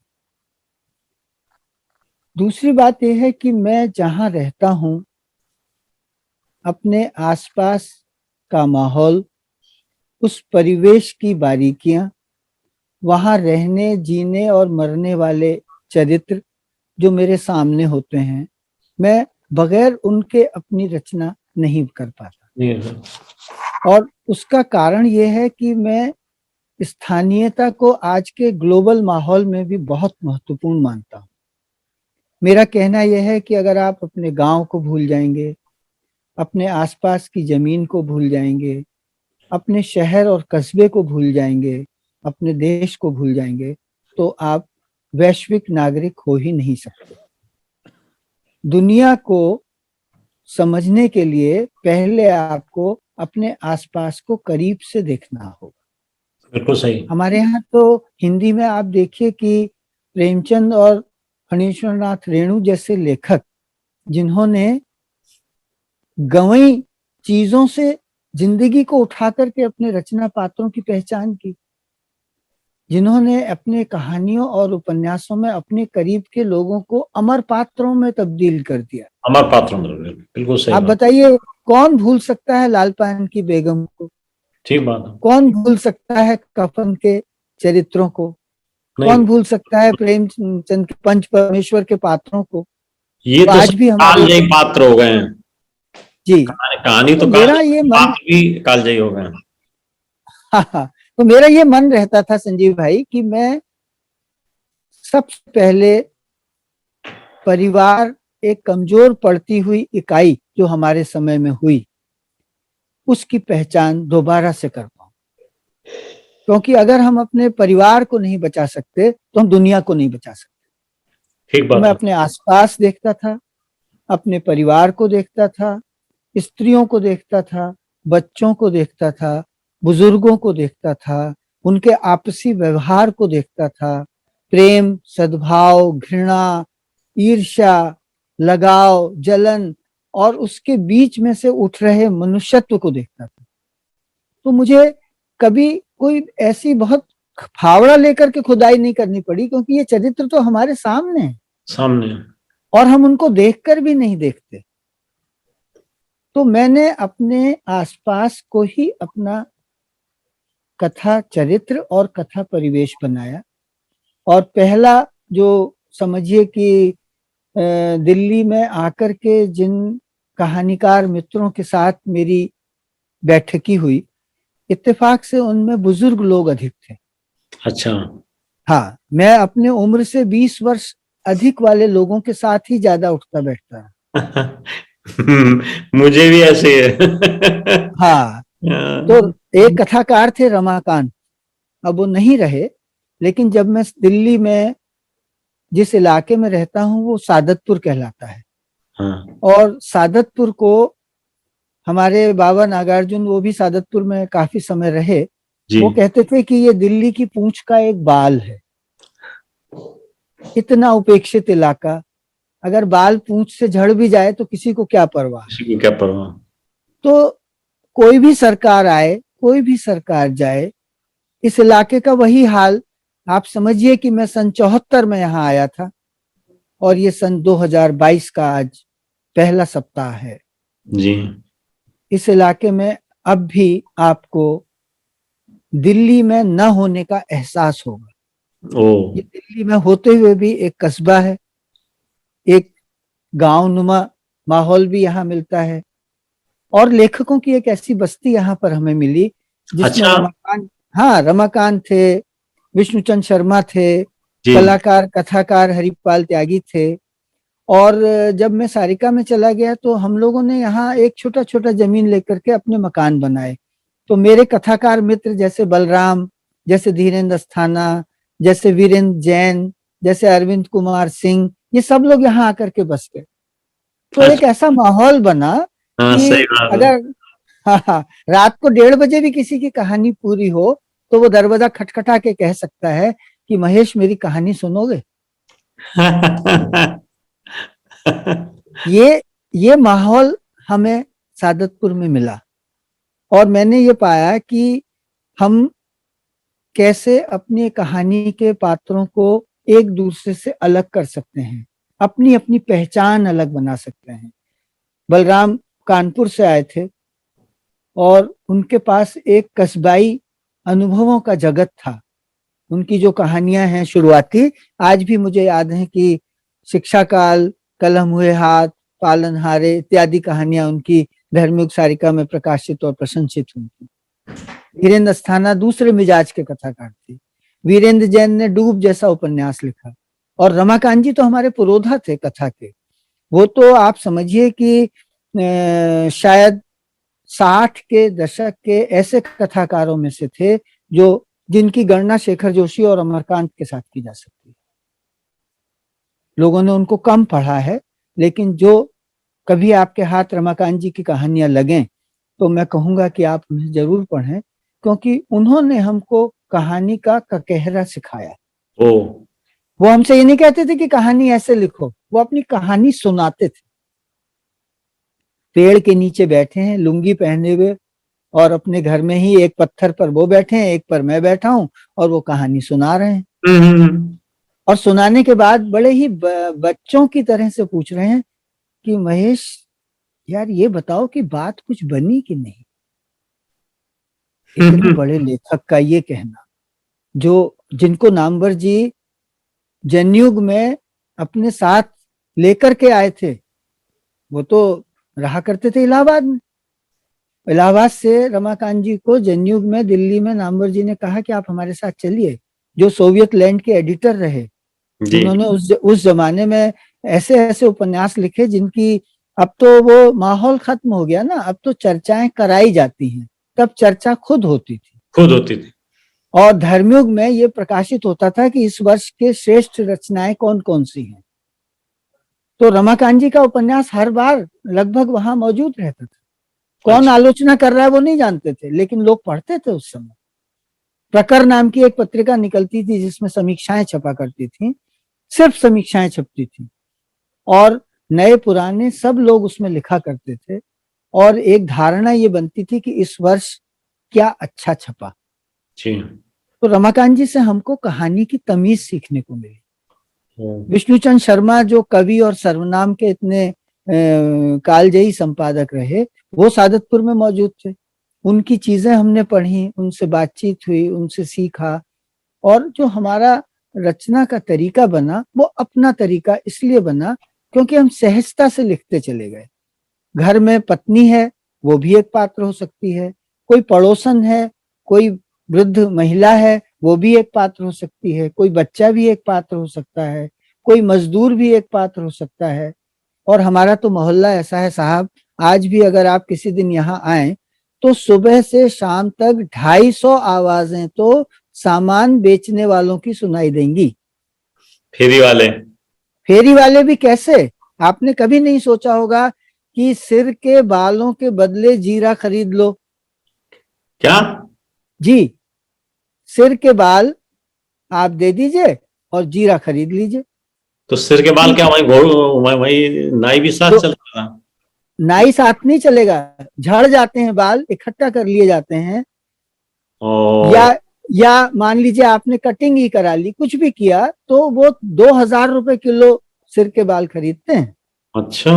दूसरी बात यह है कि मैं जहां रहता हूं, अपने आसपास का माहौल, उस परिवेश की बारीकियां, वहां रहने, जीने और मरने वाले चरित्र जो मेरे सामने होते हैं, मैं बगैर उनके अपनी रचना नहीं कर पाता। नहीं सर। और उसका कारण यह है कि मैं स्थानीयता को आज के ग्लोबल माहौल में भी बहुत महत्वपूर्ण मानता हूँ। मेरा कहना यह है कि अगर आप अपने गांव को भूल जाएंगे, अपने आसपास की जमीन को भूल जाएंगे, अपने शहर और कस्बे को भूल जाएंगे, अपने देश को भूल जाएंगे, तो आप वैश्विक नागरिक हो ही नहीं सकते। दुनिया को समझने के लिए पहले आपको अपने आसपास को करीब से देखना होगा। बिल्कुल सही। हमारे यहाँ तो हिंदी में आप देखिए कि प्रेमचंद और फणीश्वरनाथ रेणु जैसे लेखक, जिन्होंने गंवई चीजों से जिंदगी को उठा करके अपने रचना पात्रों की पहचान की, जिन्होंने अपने कहानियों और उपन्यासों में अपने करीब के लोगों को अमर पात्रों में तब्दील कर दिया। अमर पात्र, बिल्कुल सही आप बात। बताइए, कौन भूल सकता है लाल पान की बेगम को? ठीक बात है। कौन भूल सकता है कफन के चरित्रों को? नहीं, कौन भूल सकता है प्रेमचंद के पंच परमेश्वर के पात्रों को? ये तो आज भी हमारे, कालजयी पात्र हो गए हैं। जी, कहानी तो तो मेरा ये मन, पात्र भी कालजयी हो गए हैं। हाँ हाँ, तो मेरा ये मन रहता था संजीव भाई कि मैं सबसे पहले परिवार, एक कमजोर पड़ती हुई इकाई जो हमारे समय में हुई, उसकी पहचान दोबारा से कर पाऊं। क्योंकि अगर हम अपने परिवार को नहीं बचा सकते तो हम दुनिया को नहीं बचा सकते। ठीक तो बात मैं है। अपने आसपास देखता था, अपने परिवार को देखता था, स्त्रियों को देखता था, बच्चों को देखता था, बुजुर्गों को देखता था, उनके आपसी व्यवहार को देखता था, प्रेम, सद्भाव, घृणा, ईर्ष्या, लगाव, जलन और उसके बीच में से उठ रहे मनुष्यत्व को देखता था। तो मुझे कभी कोई ऐसी बहुत फावड़ा लेकर के खुदाई नहीं करनी पड़ी, क्योंकि ये चरित्र तो हमारे सामने है सामने। और हम उनको देखकर भी नहीं देखते। तो मैंने अपने आसपास को ही अपना कथा चरित्र और कथा परिवेश बनाया। और पहला जो समझिए कि दिल्ली में आकर के जिन कहानीकार मित्रों के साथ मेरी बैठकी हुई, इत्तेफाक से उनमें बुजुर्ग लोग अधिक थे। अच्छा। हाँ, मैं अपने उम्र से 20 वर्ष अधिक वाले लोगों के साथ ही ज्यादा उठता बैठता है। मुझे भी ऐसे ही है। हाँ, तो एक कथाकार थे रमाकांत, अब वो नहीं रहे, लेकिन जब मैं दिल्ली में जिस इलाके में रहता हूँ वो सादतपुर कहलाता है। हाँ और सादतपुर को हमारे बाबा नागार्जुन, वो भी सादतपुर में काफी समय रहे, जी। वो कहते थे कि ये दिल्ली की पूंछ का एक बाल है। इतना उपेक्षित इलाका, अगर बाल पूंछ से झड़ भी जाए तो किसी को क्या परवाह। किसी को क्या परवाह। तो कोई भी सरकार आए, कोई भी सरकार जाए, इस इलाके का वही हाल। आप समझिए कि मैं सन 74 में यहाँ आया था और ये सन 2022 का आज पहला सप्ताह है। जी। इस इलाके में अब भी आपको दिल्ली में न होने का एहसास होगा। ओ। ये दिल्ली में होते हुए भी एक कस्बा है, एक गांव नुमा माहौल भी यहाँ मिलता है। और लेखकों की एक ऐसी बस्ती यहाँ पर हमें मिली जिसमें अच्छा। रमाकांत, हाँ रमाकांत थे, विष्णुचंद्र शर्मा थे, जी। कलाकार कथाकार हरिपाल त्यागी थे। और जब मैं सारिका में चला गया तो हम लोगों ने यहाँ एक छोटा छोटा जमीन लेकर के अपने मकान बनाए। तो मेरे कथाकार मित्र जैसे बलराम, जैसे धीरेन्द्र अस्थाना, जैसे वीरेंद्र जैन, जैसे अरविंद कुमार सिंह, ये सब लोग यहाँ आकर के बस गए। तो एक अच्छा। ऐसा माहौल बना हाँ कि सही बात है। अगर हाँ हाँ रात को 1:30 बजे भी किसी की कहानी पूरी हो तो वो दरवाजा खटखटा के कह सकता है कि महेश मेरी कहानी सुनोगे। ये माहौल हमें सादतपुर में मिला और मैंने ये पाया कि हम कैसे अपनी कहानी के पात्रों को एक दूसरे से अलग कर सकते हैं, अपनी अपनी पहचान अलग बना सकते हैं। बलराम कानपुर से आए थे और उनके पास एक कस्बाई अनुभवों का जगत था। उनकी जो कहानियां हैं शुरुआती, आज भी मुझे याद है कि शिक्षा काल, कलम हुए हाथ, पालनहारे इत्यादि कहानियां उनकी धर्मयुग सारिका में प्रकाशित और प्रशंसित हुई थी। धीरेन्द्र अस्थाना दूसरे मिजाज के कथाकार थे। वीरेंद्र जैन ने डूब जैसा उपन्यास लिखा और रमाकांत जी तो हमारे पुरोधा थे कथा के। वो तो आप समझिए कि शायद 60 के दशक के ऐसे कथाकारों में से थे जो जिनकी गणना शेखर जोशी और अमरकांत के साथ की जा सकती है। लोगों ने उनको कम पढ़ा है, लेकिन जो कभी आपके हाथ रमाकांत जी की कहानियां लगें तो मैं कहूंगा कि आप उन्हें जरूर पढ़ें, क्योंकि उन्होंने हमको कहानी का ककहरा सिखाया। ओ। वो हमसे ये नहीं कहते थे कि कहानी ऐसे लिखो, वो अपनी कहानी सुनाते थे। पेड़ के नीचे बैठे हैं लुंगी पहने हुए और अपने घर में ही एक पत्थर पर वो बैठे हैं, एक पर मैं बैठा हूं और वो कहानी सुना रहे हैं। और सुनाने के बाद बड़े ही बच्चों की तरह से पूछ रहे हैं कि महेश यार ये बताओ कि बात कुछ बनी कि नहीं। इतने बड़े लेखक का ये कहना, जो जिनको नामवर जी जनयुग में अपने साथ लेकर के आए थे, वो तो रहा करते थे इलाहाबाद में। इलाहाबाद से रमाकांत जी को जनयुग में दिल्ली में नामवर जी ने कहा कि आप हमारे साथ चलिए, जो सोवियत लैंड के एडिटर रहे, जिन्होंने उस जमाने में ऐसे ऐसे उपन्यास लिखे जिनकी अब तो वो माहौल खत्म हो गया ना, अब तो चर्चाएं कराई जाती हैं, तब चर्चा खुद होती थी। और धर्मयुग में ये प्रकाशित होता था कि इस वर्ष के श्रेष्ठ रचनाएं कौन कौन सी हैं। तो रमाकांत जी का उपन्यास हर बार लगभग वहां मौजूद रहता था। कौन आलोचना कर रहा है वो नहीं जानते थे, लेकिन लोग पढ़ते थे। उस समय प्रकर नाम की एक पत्रिका निकलती थी जिसमें समीक्षाएं छपा करती थी, सिर्फ समीक्षाएं छपती थी और नए पुराने सब लोग उसमें लिखा करते थे। और एक धारणा ये बनती थी कि इस वर्ष क्या अच्छा छपा। तो रमाकांत जी से हमको कहानी की तमीज सीखने को मिली। विष्णुचंद्र शर्मा जो कवि और सर्वनाम के इतने कालजयी संपादक रहे, वो सादतपुर में मौजूद थे। उनकी चीजें हमने पढ़ी, उनसे बातचीत हुई, उनसे सीखा। और जो हमारा रचना का तरीका बना वो अपना तरीका इसलिए बना क्योंकि हम सहजता से लिखते चले गए। घर में पत्नी है, वो भी एक पात्र हो सकती है, कोई पड़ोसन है, कोई वृद्ध महिला है, वो भी एक पात्र हो सकती है, कोई बच्चा भी एक पात्र हो सकता है, कोई मजदूर भी एक पात्र हो सकता है। और हमारा तो मोहल्ला ऐसा है साहब, आज भी अगर आप किसी दिन यहाँ आए तो सुबह से शाम तक 250 आवाजें तो सामान बेचने वालों की सुनाई देंगी। फेरी वाले भी कैसे, आपने कभी नहीं सोचा होगा कि सिर के बालों के बदले जीरा खरीद लो। क्या? जी, सिर के बाल आप दे दीजिए और जीरा खरीद लीजिए। तो सिर के बाल क्या वही वही नाई भी साथ तो चलता था? नाई साथ नहीं चलेगा, झड़ जाते हैं बाल, इकट्ठा कर लिए जाते हैं। ओ। या या मान लीजिए आपने कटिंग ही करा ली, कुछ भी किया, तो वो 2,000 रुपए किलो सिर के बाल खरीदते हैं। अच्छा।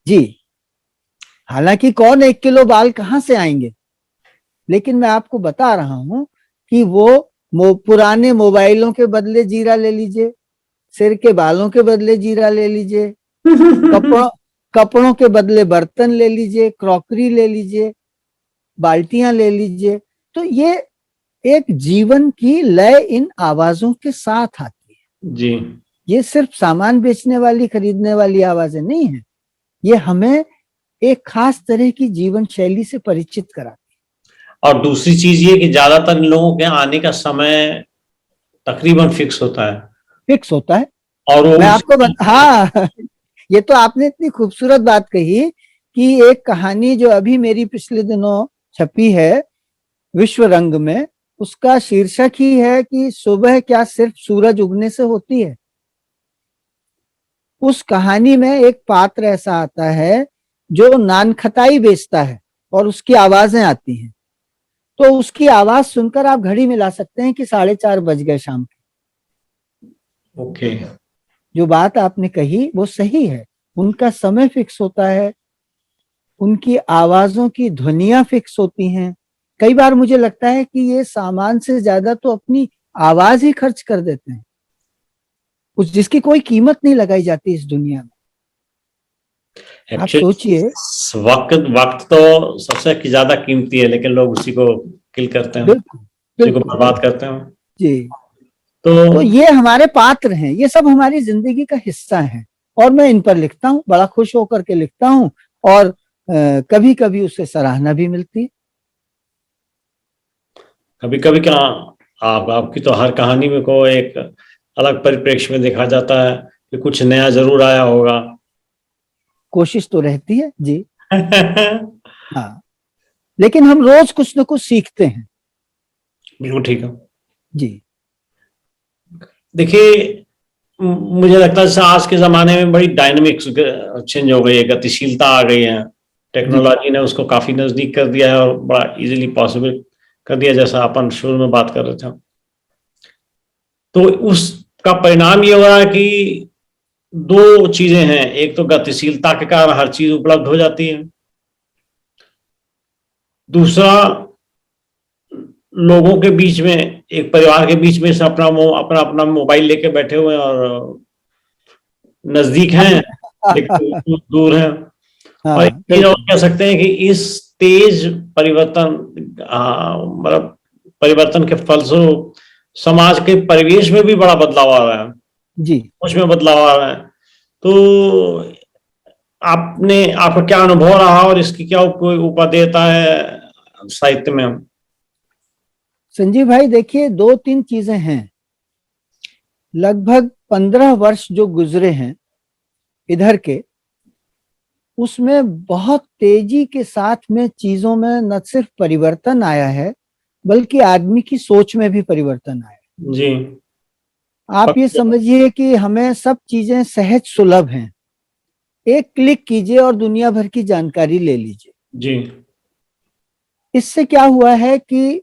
जी, हालांकि कौन 1 किलो बाल कहाँ से आएंगे, लेकिन मैं आपको बता रहा हूं कि वो पुराने मोबाइलों के बदले जीरा ले लीजिए, सिर के बालों के बदले जीरा ले लीजिए, कपड़ों कपड़ों के बदले बर्तन ले लीजिए, क्रॉकरी ले लीजिए, बाल्टियां ले लीजिए। तो ये एक जीवन की लय इन आवाजों के साथ आती है। जी। ये सिर्फ सामान बेचने वाली, खरीदने वाली आवाजें नहीं है, ये हमें एक खास तरह की जीवन शैली से परिचित कराती और दूसरी चीज ये कि ज्यादातर इन लोगों के आने का समय तकरीबन फिक्स होता है। है। फिक्स होता है। और वो मैं आपको हाँ, ये तो आपने इतनी खूबसूरत बात कही कि एक कहानी जो अभी मेरी पिछले दिनों छपी है विश्व रंग में, उसका शीर्षक ही है कि सुबह क्या सिर्फ सूरज उगने से होती है। उस कहानी में एक पात्र ऐसा आता है जो नान खटाई बेचता है और उसकी आवाजें आती हैं। तो उसकी आवाज सुनकर आप घड़ी मिला सकते हैं कि 4:30 बज गए शाम के। ओके। जो बात आपने कही वो सही है, उनका समय फिक्स होता है, उनकी आवाजों की ध्वनियां फिक्स होती हैं। कई बार मुझे लगता है कि ये सामान से ज्यादा तो अपनी आवाज ही खर्च कर देते हैं, कुछ जिसकी कोई कीमत नहीं लगाई जाती इस दुनिया में। आप एक्चुअली सोचिए। वक्त वक्त तो सबसे ज्यादा कीमती है, लेकिन लोग उसी को किल करते हैं, बिल्कुल उसी को बिल्कुल। बर्बाद करते हैं। जी, तो तो ये हमारे पात्र हैं, ये सब हमारी जिंदगी का हिस्सा है, और मैं इन पर लिखता हूँ, बड़ा खुश होकर के लिखता हूँ, और कभी कभी उसे सराहना भी मिलती है। कभी कभी क्या, आपकी तो हर कहानी में को एक अलग परिप्रेक्ष्य में देखा जाता है कि कुछ नया जरूर आया होगा। कोशिश तो रहती है जी। बिल्कुल हाँ, लेकिन हम रोज कुछ न कुछ सीखते हैं। ठीक है। जी देखिए, मुझे लगता है जैसे आज के जमाने में बड़ी डायनामिक्स चेंज हो गई है, गतिशीलता आ गई है। जी टेक्नोलॉजी ने उसको काफी नजदीक कर दिया है और बड़ा इजीली पॉसिबल कर दिया, जैसा अपन शुरू में बात कर रहे थे। तो उसका परिणाम ये हो रहा है कि दो चीजें हैं। एक तो गतिशीलता के कारण हर चीज उपलब्ध हो जाती है, दूसरा लोगों के बीच में, एक परिवार के बीच में से अपना अपना अपना मोबाइल लेके बैठे हुए हैं और नजदीक हैं लेकिन दूर हैं। और एक हाँ चीज और बिल्कुल। कह सकते हैं कि इस तेज परिवर्तन, मतलब परिवर्तन के फलस्वरूप समाज के परिवेश में भी बड़ा बदलाव आ रहा है, जी, उसमें बदलाव आ रहा है। तो आपका क्या अनुभव रहा और इसकी क्या उपादेयता है साहित्य में? संजीव भाई देखिए, 2-3 चीजें हैं। लगभग 15 वर्ष जो गुजरे हैं इधर के, उसमें बहुत तेजी के साथ में चीजों में न सिर्फ परिवर्तन आया है, बल्कि आदमी की सोच में भी परिवर्तन आया है। जी। आप ये समझिए कि हमें सब चीजें सहज सुलभ हैं, एक क्लिक कीजिए और दुनिया भर की जानकारी ले लीजिए। जी। इससे क्या हुआ है कि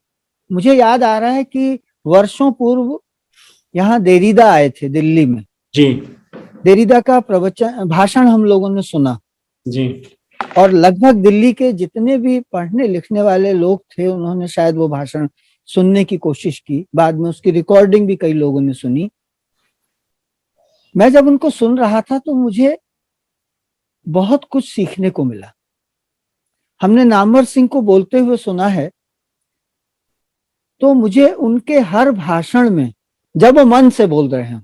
मुझे याद आ रहा है कि वर्षों पूर्व यहाँ देरीदा आए थे दिल्ली में। जी। देरीदा का प्रवचन भाषण हम लोगों ने सुना, जी। और लगभग दिल्ली के जितने भी पढ़ने लिखने वाले लोग थे उन्होंने शायद वो भाषण सुनने की कोशिश की। बाद में उसकी रिकॉर्डिंग भी कई लोगों ने सुनी। मैं जब उनको सुन रहा था तो मुझे बहुत कुछ सीखने को मिला। हमने नामवर सिंह को बोलते हुए सुना है, तो मुझे उनके हर भाषण में, जब वो मन से बोल रहे हैं,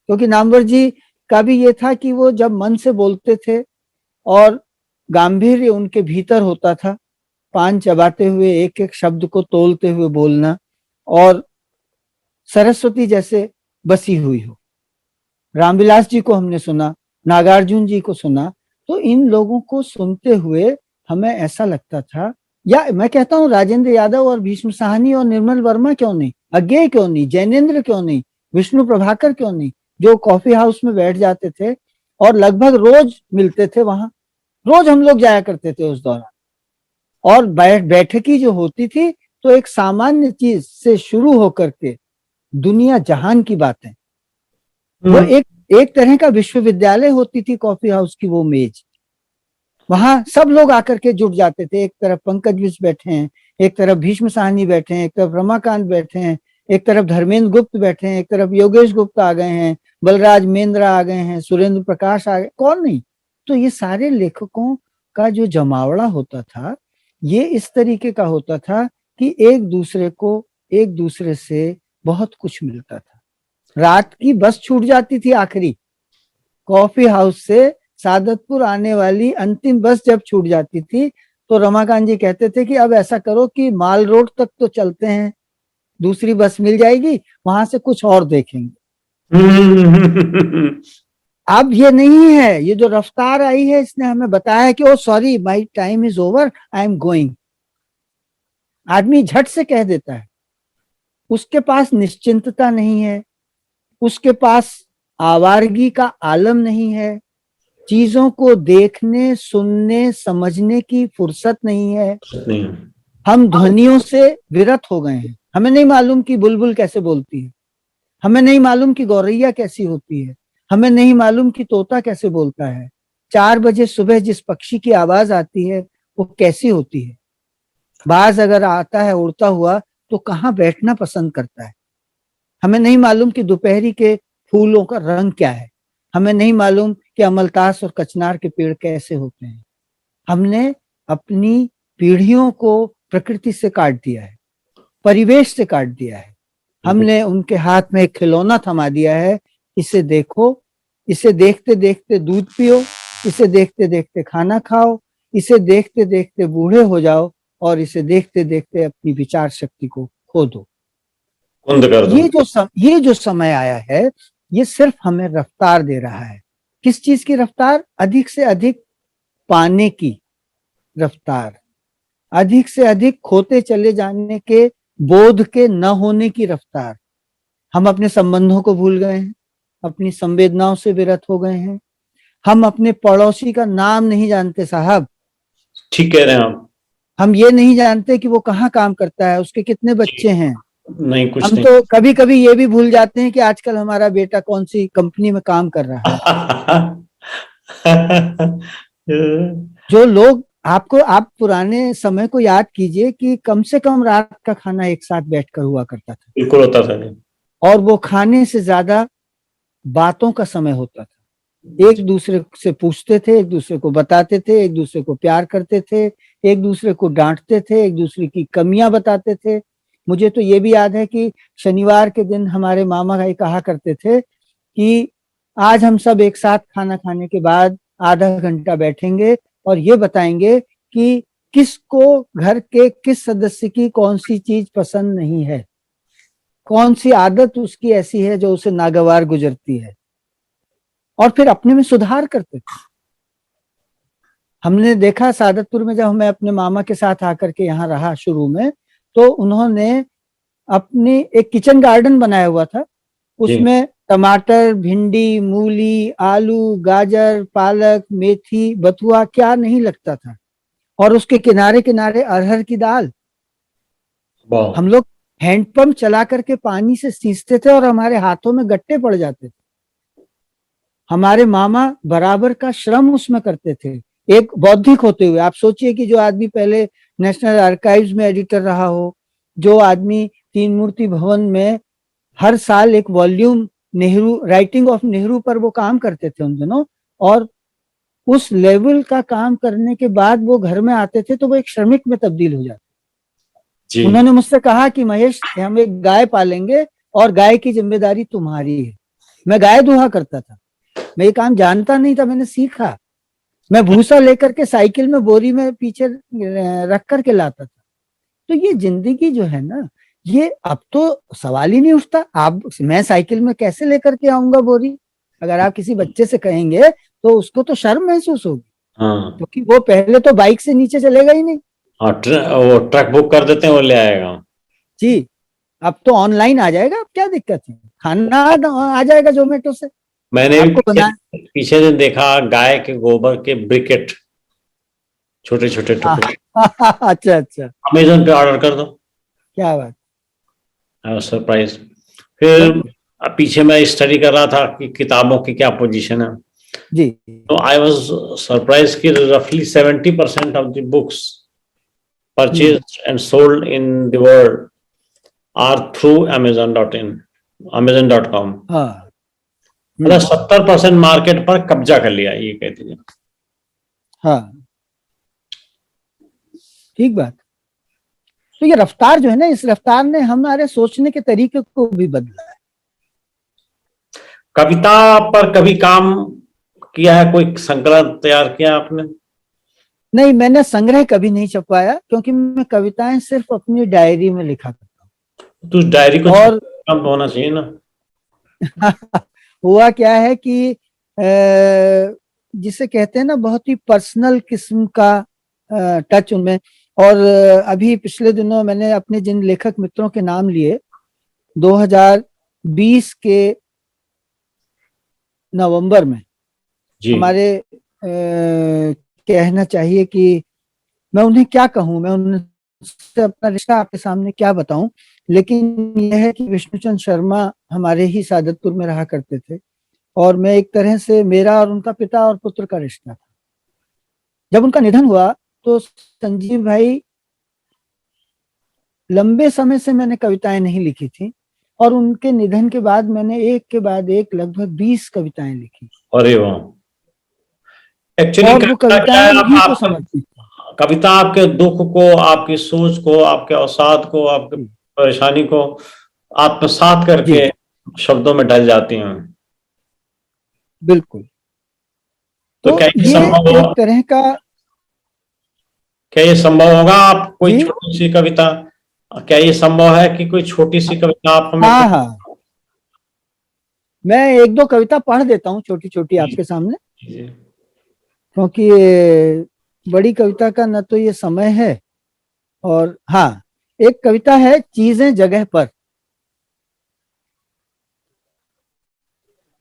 क्योंकि नामवर जी का भी ये था कि वो जब मन से बोलते थे और गांभीर्य उनके भीतर होता था, पान चबाते हुए एक एक शब्द को तोलते हुए बोलना, और सरस्वती जैसे बसी हुई हो। रामविलास जी को हमने सुना, नागार्जुन जी को सुना, तो इन लोगों को सुनते हुए हमें ऐसा लगता था, या मैं कहता हूँ राजेंद्र यादव और भीष्म साहनी और निर्मल वर्मा क्यों नहीं, अज्ञेय क्यों नहीं, जैनेन्द्र क्यों नहीं, विष्णु प्रभाकर क्यों नहीं, जो कॉफी हाउस में बैठ जाते थे और लगभग रोज मिलते थे वहां, रोज हम लोग जाया करते थे उस दौरान। और बैठकी जो होती थी तो एक सामान्य चीज से शुरू होकर के दुनिया जहान की बातें, वो एक तरह का विश्वविद्यालय होती थी कॉफी हाउस की वो मेज। वहां सब लोग आकर के जुट जाते थे, एक तरफ पंकज मिश्र बैठे हैं, एक तरफ भीष्म साहनी बैठे हैं, एक तरफ रमाकांत बैठे हैं, एक तरफ धर्मेंद्र गुप्त बैठे हैं, एक तरफ योगेश गुप्त आ गए हैं, बलराज मेंद्रा आ गए हैं, सुरेंद्र प्रकाश आ गए, कौन नहीं। तो ये सारे लेखकों का जो जमावड़ा होता था, ये इस तरीके का होता था कि एक दूसरे से बहुत कुछ मिलता था। रात की बस छूट जाती थी आखिरी, कॉफी हाउस से सादतपुर आने वाली अंतिम बस जब छूट जाती थी तो रमाकांत जी कहते थे कि अब ऐसा करो कि माल रोड तक तो चलते हैं, दूसरी बस मिल जाएगी, वहां से कुछ और देखेंगे। अब ये नहीं है, ये जो रफ्तार आई है इसने हमें बताया कि oh sorry my time is over, I am going. आदमी झट से कह देता है, उसके पास निश्चिंतता नहीं है, उसके पास आवारगी का आलम नहीं है, चीजों को देखने सुनने समझने की फुर्सत नहीं है। हम ध्वनियों से विरत हो गए हैं, हमें नहीं मालूम कि बुलबुल कैसे बोलती है, हमें नहीं मालूम कि गौरैया कैसी होती है, हमें नहीं मालूम कि तोता कैसे बोलता है, 4 बजे सुबह जिस पक्षी की आवाज आती है वो कैसी होती है, बाज अगर आता है उड़ता हुआ तो कहाँ बैठना पसंद करता है, हमें नहीं मालूम कि दोपहरी के फूलों का रंग क्या है, हमें नहीं मालूम कि अमलतास और कचनार के पेड़ कैसे होते हैं। हमने अपनी पीढ़ियों को प्रकृति से काट दिया है, परिवेश से काट दिया है, हमने उनके हाथ में एक खिलौना थमा दिया है, इसे देखो, इसे देखते देखते दूध पियो, इसे देखते देखते खाना खाओ, इसे देखते देखते बूढ़े हो जाओ और इसे देखते देखते अपनी विचार शक्ति को खो दो। ये जो समय आया है ये सिर्फ हमें रफ्तार दे रहा है। किस चीज की रफ्तार? अधिक से अधिक पाने की रफ्तार, अधिक से अधिक खोते चले जाने के बोध के न होने की रफ्तार। हम अपने संबंधों को भूल गए हैं, अपनी संवेदनाओं से विरत हो गए हैं, हम अपने पड़ोसी का नाम नहीं जानते साहब। ठीक कह रहे हैं आप। हम ये नहीं जानते कि वो कहाँ काम करता है, उसके कितने बच्चे हैं, नहीं कुछ हम नहीं। तो कभी कभी ये भी भूल जाते हैं कि आजकल हमारा बेटा कौन सी कंपनी में काम कर रहा है। जो लोग आप पुराने समय को याद कीजिए कि कम से कम रात का खाना एक साथ बैठकर हुआ करता था। बिल्कुल होता था। और वो खाने से ज्यादा बातों का समय होता था, एक दूसरे से पूछते थे, एक दूसरे को बताते थे, एक दूसरे को प्यार करते थे, एक दूसरे को डांटते थे, एक दूसरे की कमियां बताते थे। मुझे तो ये भी याद है कि शनिवार के दिन हमारे मामा भाई कहा करते थे कि आज हम सब एक साथ खाना खाने के बाद आधा घंटा बैठेंगे और ये बताएंगे कि किसको घर के किस सदस्य की कौन सी चीज पसंद नहीं है, कौन सी आदत उसकी ऐसी है जो उसे नागवार गुजरती है, और फिर अपने में सुधार करते थे। हमने देखा सादतपुर में जब मैं अपने मामा के साथ आकर के यहाँ रहा शुरू में, तो उन्होंने अपनी एक किचन गार्डन बनाया हुआ था, उसमें टमाटर, भिंडी, मूली, आलू, गाजर, पालक, मेथी, बथुआ क्या नहीं लगता था, और उसके किनारे किनारे अरहर की दाल। हम लोग हैंडपंप चला करके पानी से सींचते थे और हमारे हाथों में गट्टे पड़ जाते थे। हमारे मामा बराबर का श्रम उसमें करते थे, एक बौद्धिक होते हुए। आप सोचिए कि जो आदमी पहले नेशनल आर्काइव्स में एडिटर रहा हो, जो आदमी तीन मूर्ति भवन में हर साल एक volume Nehru, writing of Nehru पर वो काम करते थे उन दिनों, और उस लेवल का काम करने के बाद वो घर में आते थे तो वो एक श्रमिक में तब्दील हो जाते। उन्होंने मुझसे कहा कि महेश, हम एक गाय पालेंगे और गाय की जिम्मेदारी तुम्हारी है। मैं गाय दुहा करता था, मैं ये काम जानता नहीं था, मैंने सीखा। मैं भूसा लेकर के साइकिल में बोरी में पीछे रख करके लाता था। तो ये जिंदगी जो है ना, ये अब तो सवाल ही नहीं उठता। मैं साइकिल में कैसे लेकर के आऊंगा बोरी? अगर आप किसी बच्चे से कहेंगे तो उसको तो शर्म महसूस होगी, हाँ क्योंकि वो पहले तो बाइक से नीचे चलेगा ही नहीं। और वो ट्रक बुक कर देते हैं, वो ले आएगा। जी, अब तो ऑनलाइन आ जाएगा, अब क्या दिक्कत है, खाना आ जाएगा जोमेटो से, मैंने भी आपको बना। पीछे से देखा गाय के गोबर के ब्रिकेट, छोटे छोटे टुकड़े, अच्छा अच्छा, अमेजोन पे ऑर्डर कर दो। क्या बात। I was surprise. फिर बिल्कुल। पीछे मैं स्टडी कर रहा था कि किताबों की क्या पोजीशन है, जी। तो आई वाज सरप्राइज कि रफली 70% of the books hmm. purchased and sold in the world are through Amazon.in, Amazon.com। हाँ। मतलब हम्म। 70% मार्केट पर कब्जा कर लिया, ये कहते हैं। हाँ, ठीक बात। तो ये रफ्तार जो है ना, इस रफ्तार ने हमारे सोचने के तरीके को भी बदला है। कविता पर कभी काम किया है, कोई संकलन तैयार किया आपने? नहीं, मैंने संग्रह कभी नहीं छपवाया, क्योंकि मैं कविताएं सिर्फ अपनी डायरी में लिखा करता तो उस डायरी को हूँ। और काम तो होना चाहिए ना। हुआ क्या है कि जिसे कहते हैं ना, बहुत ही पर्सनल किस्म का टच उनमें। और अभी पिछले दिनों मैंने अपने जिन लेखक मित्रों के नाम लिए, 2020 के नवंबर में जी। हमारे कहना चाहिए कि मैं उन्हें क्या कहूं, मैं उनसे अपना रिश्ता आपके सामने क्या बताऊं, लेकिन यह है कि विष्णुचंद्र शर्मा हमारे ही सादतपुर में रहा करते थे, और मैं एक तरह से, मेरा और उनका पिता और पुत्र का रिश्ता था। जब उनका निधन हुआ तो संजीव भाई, लंबे समय से मैंने कविताएं नहीं लिखी थी, और उनके निधन के बाद मैंने एक के बाद एक लगभग 20 कविताएं लिखी, अरे वाह। एक्चुअली और वो कविता क्या कविताएं है, उन्हीं को आप समर्पित थी। कविता आपके दुख को, आपकी सोच को, आपके अवसाद को, आपके जी। परेशानी को आत्मसात जी, करके शब्दों में ढल जाती हैं। बिल्कुल। तो तो क्या ये ये संभव होगा, एक तरह का। क्या ये संभव होगा आप कोई जी। छोटी सी कविता, क्या ये संभव है कि कोई छोटी सी कविता आप हमें हाँ हाँ, मैं एक दो कविता पढ़ देता हूँ छोटी छोटी आपके सामने, जी। क्योंकि बड़ी कविता का न तो ये समय है। और हाँ, एक कविता है, चीजें जगह पर।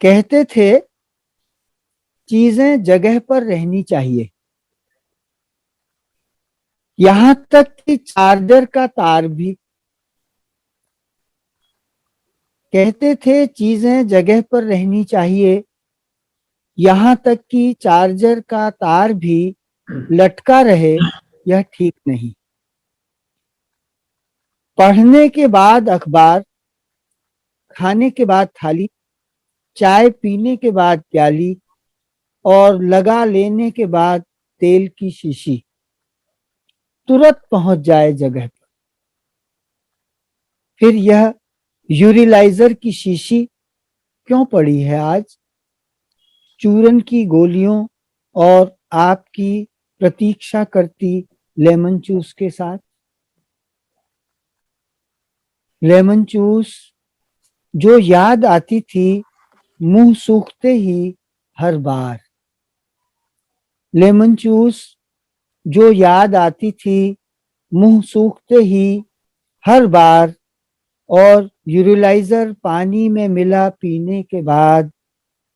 कहते थे चीजें जगह पर रहनी चाहिए, यहां तक कि चार्जर का तार भी। कहते थे चीजें जगह पर रहनी चाहिए, यहां तक कि चार्जर का तार भी लटका रहे, यह ठीक नहीं। पढ़ने के बाद अखबार, खाने के बाद थाली, चाय पीने के बाद प्याली, और लगा लेने के बाद तेल की शीशी, तुरंत पहुंच जाए जगह पर। फिर यह यूरिलाइजर की शीशी क्यों पड़ी है आज, चूरन की गोलियों और आपकी प्रतीक्षा करती लेमन जूस के साथ। लेमन जूस जो याद आती थी मुंह सूखते ही हर बार। लेमन जूस जो याद आती थी मुंह सूखते ही हर बार, और यूरिलाइजर पानी में मिला पीने के बाद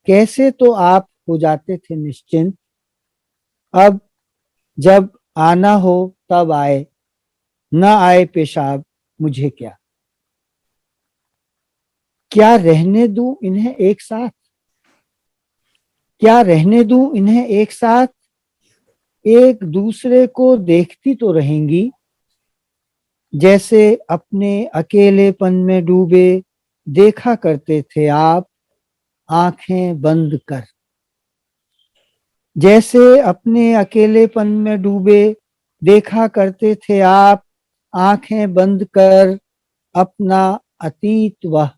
कैसे तो आप हो जाते थे निश्चिंत। अब जब आना हो तब आए, न आए पेशाब मुझे क्या। क्या रहने दूं इन्हें एक साथ, क्या रहने दूं इन्हें एक साथ, एक दूसरे को देखती तो रहेंगी, जैसे अपने अकेलेपन में डूबे देखा करते थे आप आंखें बंद कर। जैसे अपने अकेलेपन में डूबे देखा करते थे आप आंखें बंद कर, अपना अतीत वह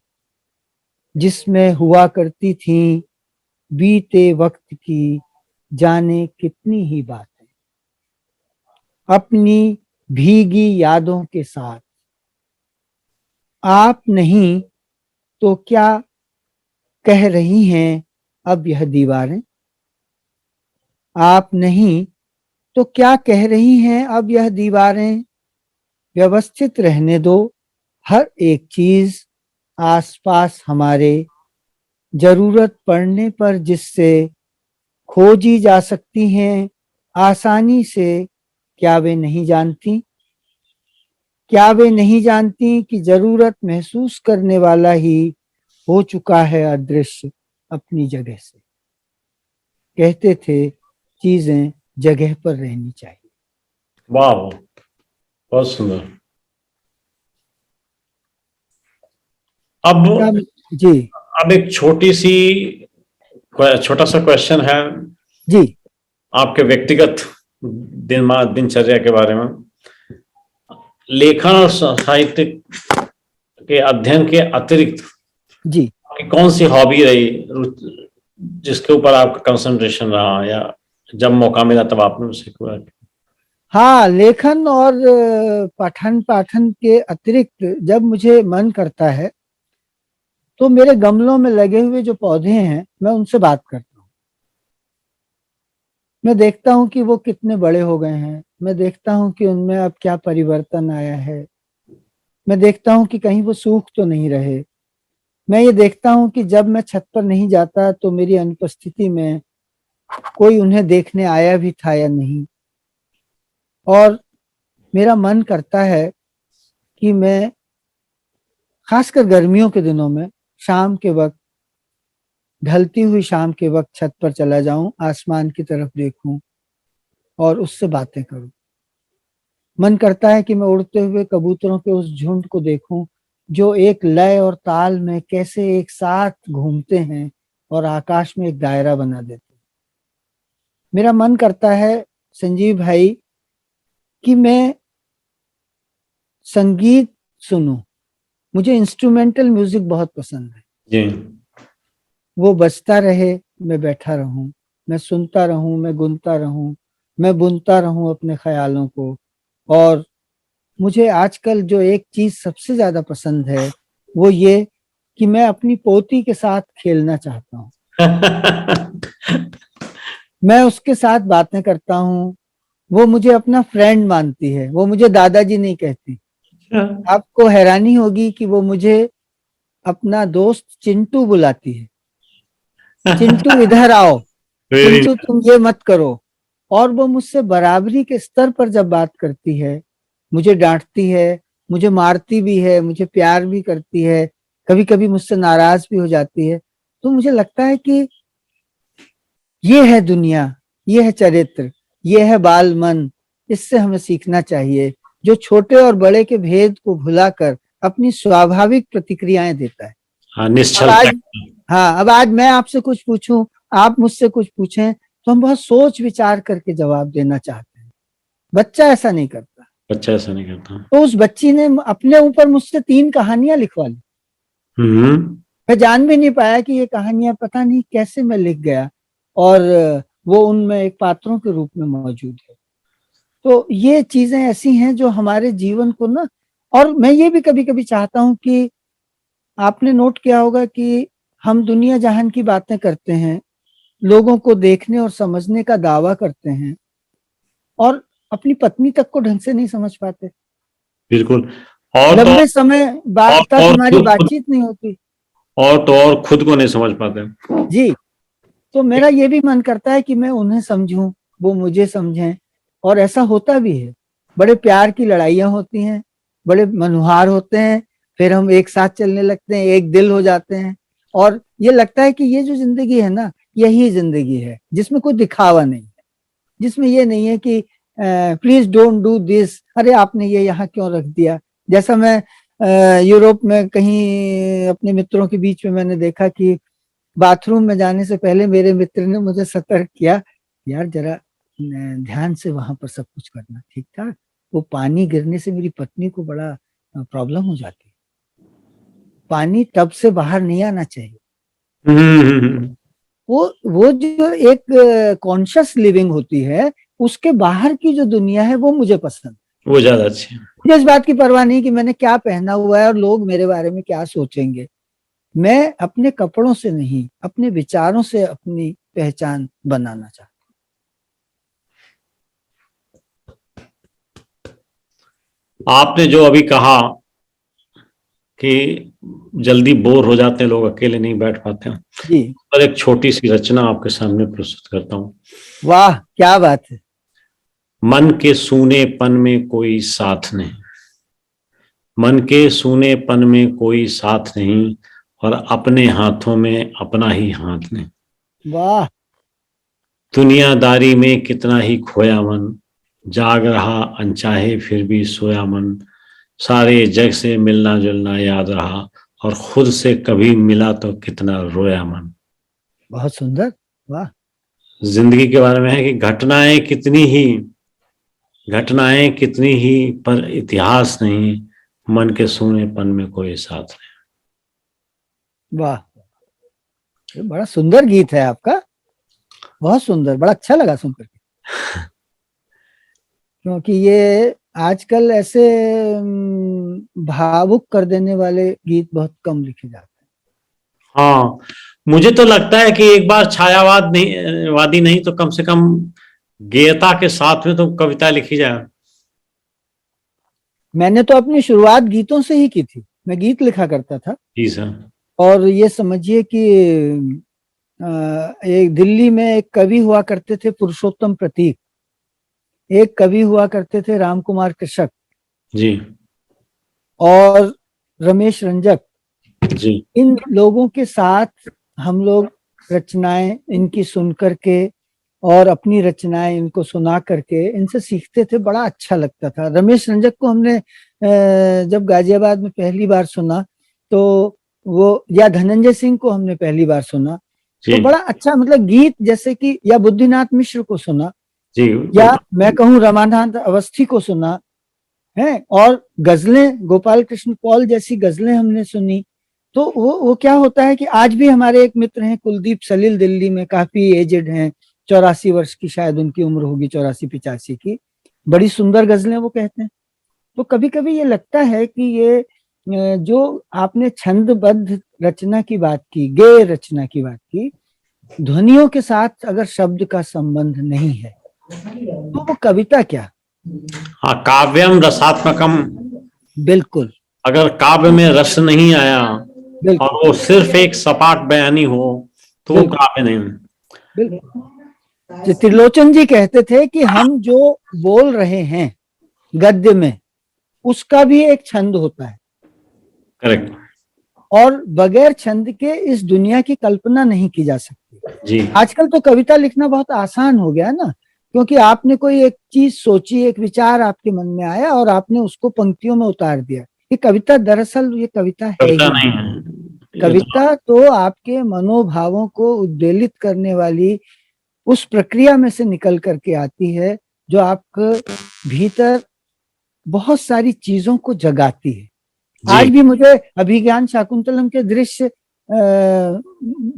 जिसमें हुआ करती थी बीते वक्त की जाने कितनी ही बातें, अपनी भीगी यादों के साथ। आप नहीं तो क्या कह रही हैं अब यह दीवारें, आप नहीं तो क्या कह रही हैं अब यह दीवारें, व्यवस्थित रहने दो हर एक चीज आसपास हमारे, जरूरत पड़ने पर जिससे खोजी जा सकती हैं आसानी से। क्या वे नहीं जानती, क्या वे नहीं जानती कि जरूरत महसूस करने वाला ही हो चुका है अदृश्य अपनी जगह से। कहते थे चीजें जगह पर रहनी चाहिए। वाह, बहुत सुंदर। अब जी अब एक छोटा सा क्वेश्चन है जी आपके व्यक्तिगत दिनचर्या के बारे में। लेखन और साहित्य के अध्ययन के अतिरिक्त जी आपकी कौन सी हॉबी रही जिसके ऊपर आपका कंसंट्रेशन रहा, या जब मौका मिला तब आपने उसे किया? हाँ, लेखन और पठन पाठन के अतिरिक्त जब मुझे मन करता है तो मेरे गमलों में लगे हुए जो पौधे हैं मैं उनसे बात करता हूँ। मैं देखता हूँ कि वो कितने बड़े हो गए हैं, मैं देखता हूँ कि उनमें अब क्या परिवर्तन आया है, मैं देखता हूँ कि कहीं वो सूख तो नहीं रहे। मैं ये देखता हूँ कि जब मैं छत पर नहीं जाता तो मेरी अनुपस्थिति में कोई उन्हें देखने आया भी था या नहीं। और मेरा मन करता है कि मैं खासकर गर्मियों के दिनों में शाम के वक्त, ढलती हुई शाम के वक्त छत पर चला जाऊं, आसमान की तरफ देखूं और उससे बातें करूं। मन करता है कि मैं उड़ते हुए कबूतरों के उस झुंड को देखूं जो एक लय और ताल में कैसे एक साथ घूमते हैं और आकाश में एक दायरा बना देते हैं। मेरा मन करता है संजीव भाई कि मैं संगीत सुनूं। मुझे इंस्ट्रूमेंटल म्यूजिक बहुत पसंद है। जी। वो बजता रहे, मैं बैठा रहूं, मैं सुनता रहूं, मैं गुनता रहूं, मैं बुनता रहूं अपने ख्यालों को। और मुझे आजकल जो एक चीज सबसे ज्यादा पसंद है वो ये कि मैं अपनी पोती के साथ खेलना चाहता हूँ। मैं उसके साथ बातें करता हूँ, वो मुझे अपना फ्रेंड मानती है, वो मुझे दादाजी नहीं कहती। आपको हैरानी होगी कि वो मुझे अपना दोस्त चिंटू बुलाती है। चिंटू इधर आओ, वेरी। चिंटू तुम ये मत करो। और वो मुझसे बराबरी के स्तर पर जब बात करती है, मुझे डांटती है, मुझे मारती भी है, मुझे प्यार भी करती है, कभी कभी मुझसे नाराज भी हो जाती है, तो मुझे लगता है कि ये है दुनिया, ये है चरित्र, ये है बाल मन। इससे हमें सीखना चाहिए, जो छोटे और बड़े के भेद को भुलाकर अपनी स्वाभाविक प्रतिक्रियाएं देता है। हाँ, अब निश्चल। आज, हाँ, अब आज मैं आपसे कुछ पूछूं, आप मुझसे कुछ पूछें, तो हम बहुत सोच विचार करके जवाब देना चाहते हैं। बच्चा ऐसा नहीं करता। बच्चा ऐसा नहीं करता। तो उस बच्ची ने अपने ऊपर मुझसे 3 कहानियां लिखवा ली। हम्म। मैं जान भी नहीं पाया कि ये कहानियां पता नहीं कैसे मैं लिख गया, और वो उनमें एक पात्रों के रूप में मौजूद है। तो ये चीजें ऐसी हैं जो हमारे जीवन को ना, और मैं ये भी कभी कभी चाहता हूं कि आपने नोट किया होगा कि हम दुनिया जहान की बातें करते हैं, लोगों को देखने और समझने का दावा करते हैं, और अपनी पत्नी तक को ढंग से नहीं समझ पाते। बिल्कुल। और तो लंबे समय और बाद तक और हमारी खुद बातचीत नहीं होती। और खुद को नहीं समझ पाते। जी, तो मेरा ये भी मन करता है कि मैं उन्हें समझूं, वो मुझे समझें, और ऐसा होता भी है। बड़े प्यार की लड़ाइयाँ होती हैं, बड़े मनुहार होते हैं, फिर हम एक साथ चलने लगते हैं, एक दिल हो जाते हैं, और ये लगता है कि ये जो जिंदगी है ना, यही जिंदगी है जिसमें कोई दिखावा नहीं है, जिसमें ये नहीं है कि प्लीज डोंट डू दिस, अरे आपने ये यहाँ क्यों रख दिया। जैसा मैं यूरोप में कहीं अपने मित्रों के बीच में मैंने देखा कि बाथरूम में जाने से पहले मेरे मित्र ने मुझे सतर्क किया, यार जरा ध्यान से वहां पर सब कुछ करना, ठीक ठाक, वो पानी गिरने से मेरी पत्नी को बड़ा प्रॉब्लम हो जाती है, पानी टब से बाहर नहीं आना चाहिए। हम्म। वो जो एक कॉन्शियस लिविंग होती है, उसके बाहर की जो दुनिया है वो मुझे पसंद। वो ज्यादा अच्छी है। मुझे इस बात की परवाह नहीं कि मैंने क्या पहना हुआ है और लोग मेरे बारे में क्या सोचेंगे। मैं अपने कपड़ों से नहीं, अपने विचारों से अपनी पहचान बनाना चाहता आपने जो अभी कहा कि जल्दी बोर हो जाते हैं लोग, अकेले नहीं बैठ पाते हैं, जी। और एक छोटी सी रचना आपके सामने प्रस्तुत करता हूँ। वाह, क्या बात है। मन के सूनेपन में कोई साथ नहीं, मन के सूनेपन में कोई साथ नहीं, और अपने हाथों में अपना ही हाथ नहीं। वाह। दुनियादारी में कितना ही खोया मन, जाग रहा अनचाहे फिर भी सोया मन। सारे जग से मिलना जुलना याद रहा, और खुद से कभी मिला तो कितना रोया मन। बहुत सुंदर। वाह। जिंदगी के बारे में है कि घटनाएं कितनी ही पर इतिहास नहीं, मन के सूनेपन में कोई साथ वाह, ये बड़ा सुंदर गीत है आपका। बहुत सुंदर, बड़ा अच्छा लगा सुनकर के। क्योंकि ये आजकल ऐसे भावुक कर देने वाले गीत बहुत कम लिखे जाते नहीं। हाँ, मुझे तो लगता है कि एक बार छायावाद नहीं, वादी नहीं तो कम से कम गेयता के साथ में तो कविता लिखी जाए। हैं। मैंने तो अपनी शुरुआत गीतों से ही की थी। मैं गीत लिखा करता था। जी सर। और ये समझिए कि एक दिल्ली में एक कवि हुआ करते थे, पुरुषोत्तम प्रतीक। एक कवि हुआ करते थे, राम कुमार कृषक। जी और रमेश रंजक। जी इन लोगों के साथ हम लोग रचनाएं इनकी सुन करके और अपनी रचनाएं इनको सुना करके इनसे सीखते थे। बड़ा अच्छा लगता था। रमेश रंजक को हमने जब गाजियाबाद में पहली बार सुना तो वो, या धनंजय सिंह को हमने पहली बार सुना तो जी बड़ा अच्छा, मतलब गीत जैसे कि, या बुद्धिनाथ मिश्र को सुना, जी। या मैं कहूँ रमानाथ अवस्थी को सुना है, और गजलें गोपाल कृष्ण पॉल जैसी गजलें हमने सुनी। तो वो क्या होता है कि आज भी हमारे एक मित्र हैं कुलदीप सलील, दिल्ली में काफी एजेड हैं, 84 वर्ष की शायद उनकी उम्र होगी, 84-85 की। बड़ी सुंदर गजलें वो कहते हैं। तो कभी कभी ये लगता है कि ये जो आपने छंदबद्ध रचना की बात की, गेय रचना की बात की, ध्वनियों के साथ अगर शब्द का संबंध नहीं है तो वो कविता क्या। हाँ, काव्यम रसात्मकम। बिल्कुल। अगर काव्य में रस नहीं आया और बिल्कुल। वो सिर्फ एक सपाट बयानी हो तो वो बिल्कुल। काव्य नहीं। बिल्कुल। त्रिलोचन जी कहते थे कि हम जो बोल रहे हैं गद्य में, उसका भी एक छंद होता है, करेक्ट। और बगैर छंद के इस दुनिया की कल्पना नहीं की जा सकती। जी आजकल तो कविता लिखना बहुत आसान हो गया है ना, क्योंकि आपने कोई एक चीज सोची, एक विचार आपके मन में आया और आपने उसको पंक्तियों में उतार दिया। ये कविता, दरअसल ये कविता है कविता ही नहीं नहीं। है ये तो। कविता तो आपके मनोभावों को उद्वेलित करने वाली उस प्रक्रिया में से निकल करके आती है जो आपके भीतर बहुत सारी चीजों को जगाती है। आज जी। भी मुझे अभिज्ञान शाकुंतलम के दृश्य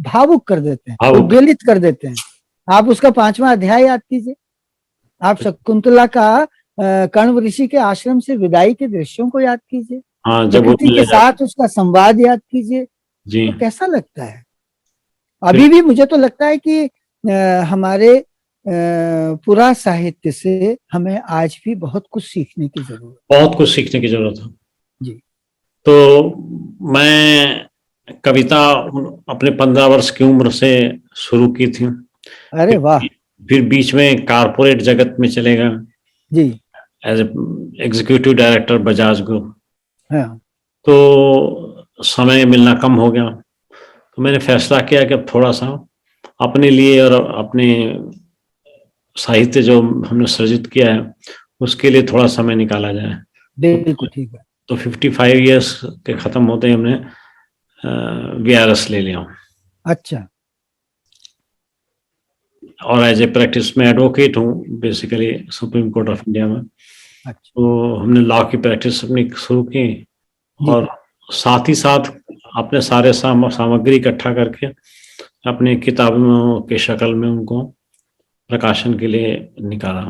भावुक कर देते हैं, भावुक। उद्वेलित कर देते हैं। आप उसका 5वां अध्याय याद कीजिए। आप शकुंतला का कण्व ऋषि के आश्रम से विदाई के दृश्यों को याद कीजिए। हाँ, जब वो प्रकृति के मिलने जाते। साथ उसका संवाद याद कीजिए। जी। तो कैसा लगता है। फिर अभी भी मुझे तो लगता है कि हमारे पुरा साहित्य से हमें आज भी बहुत कुछ सीखने की जरूरत बहुत कुछ सीखने की जरूरत है। जी। तो मैं कविता अपने 15 वर्ष की उम्र से शुरू की थी। अरे वाह। फिर बीच में कारपोरेट जगत में चले गए जी। As executive director Bajaj group. हाँ। तो समय मिलना कम हो गया, तो मैंने फैसला किया कि अब थोड़ा सा अपने लिए और अपने साहित्य जो हमने सृजित किया है उसके लिए थोड़ा समय निकाला जाए। बिल्कुल ठीक है। तो 55 ईयर्स के खत्म होते ही हमने VRS ले लिया। अच्छा। और एज ए प्रैक्टिस में एडवोकेट हूँ basically supreme court of India में। अच्छा। तो हमने लॉ की प्रैक्टिस अपनी शुरू की, जी। और साथ ही साथ अपने सारे सामग्री इकट्ठा करके अपनी किताबों के शक्ल में उनको प्रकाशन के लिए निकाला।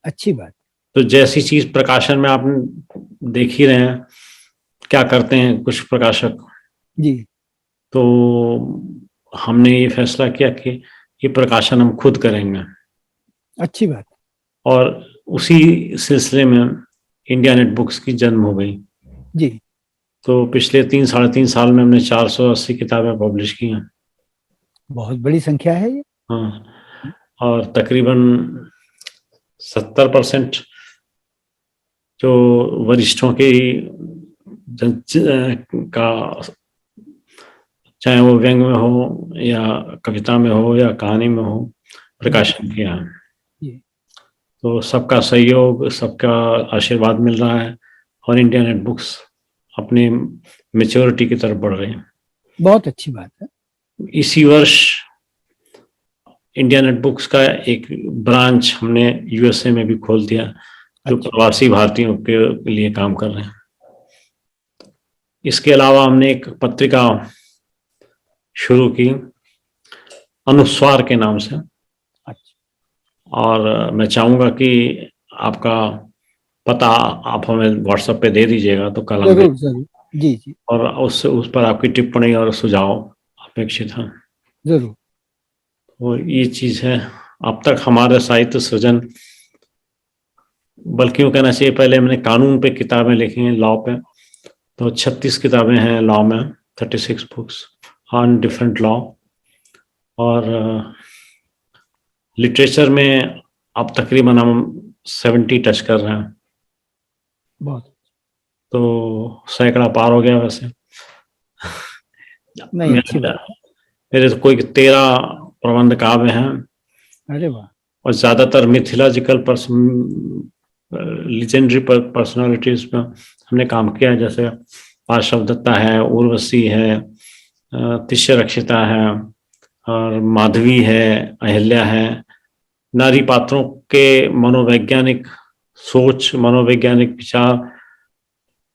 अच्छी बात। तो जैसी चीज प्रकाशन में आप देख ही रहे हैं क्या करते हैं कुछ प्रकाशक। जी। तो हमने ये फैसला किया कि ये प्रकाशन हम खुद करेंगे। अच्छी बात। और उसी सिलसिले में इंडिया नेट बुक्स की जन्म हो गई। जी। तो पिछले 3-3.5 साल में हमने 480 किताबें पब्लिश की हैं। बहुत बड़ी संख्या है ये। हाँ, और तकरीबन 70% जो वरिष्ठों के का, चाहे वो व्यंग में हो या कविता में हो या कहानी में हो, प्रकाशन किया है। जी। तो सबका सहयोग, सबका आशीर्वाद मिल रहा है और इंडिया नेट बुक्स अपनी मैच्योरिटी की तरफ बढ़ रही है। बहुत अच्छी बात है। इसी वर्ष इंडिया नेट बुक्स का एक ब्रांच हमने यूएसए में भी खोल दिया, जो अच्छा। प्रवासी भारतीयों के लिए काम कर रहे हैं। इसके अलावा हमने एक पत्रिका शुरू की अनुस्वार के नाम से। अच्छा। और मैं चाहूंगा कि आपका पता आप हमें व्हाट्सएप पे दे दीजिएगा, तो कल हम जरूर जरूर। जी जी। और उस पर आपकी टिप्पणी और सुझाव अपेक्षित है। जरूर। और ये चीज है, अब तक हमारे साहित्य सृजन, बल्कि यूँ कहना चाहिए, पहले हमने कानून पे किताबें लिखी हैं, लॉ पे। तो 36 किताबें हैं लॉ में, 36 बुक्स ऑन डिफरेंट लॉ। और लिटरेचर में अब तकरीबन हम 70 टच कर रहे हैं। बहुत। तो सैकड़ा पार हो गया वैसे। नहीं, अच्छी बात। मेरे तो कोई 13 प्रबंध काव्य हैं। अरे वाह। और ज्यादातर मिथिलॉजिकल लीजेंडरी पर्सनालिटीज में हमने काम किया है, जैसे पार्श्व दत्ता है, उर्वशी है, तिष्यरक्षिता है, और माधवी है, अहिल्या है। नारी पात्रों के मनोवैज्ञानिक सोच, मनोवैज्ञानिक विचार,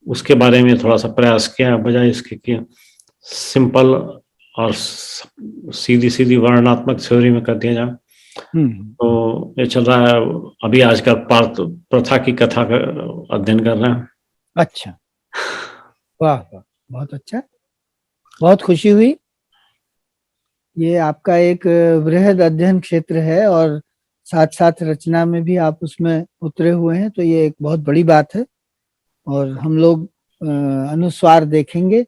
उसके बारे में थोड़ा सा प्रयास किया, बजाय इसके कि सिंपल और सीधी सीधी वर्णनात्मक थ्योरी में कर दिया जाए। तो ये चल रहा है अभी आजकल प्रथा की कथा का अध्ययन कर रहे हैं। अच्छा, वाह वाह, बहुत अच्छा, बहुत खुशी हुई। ये आपका एक बृहद अध्ययन क्षेत्र है और साथ साथ रचना में भी आप उसमें उतरे हुए हैं, तो ये एक बहुत बड़ी बात है। और हम लोग अनुस्वार देखेंगे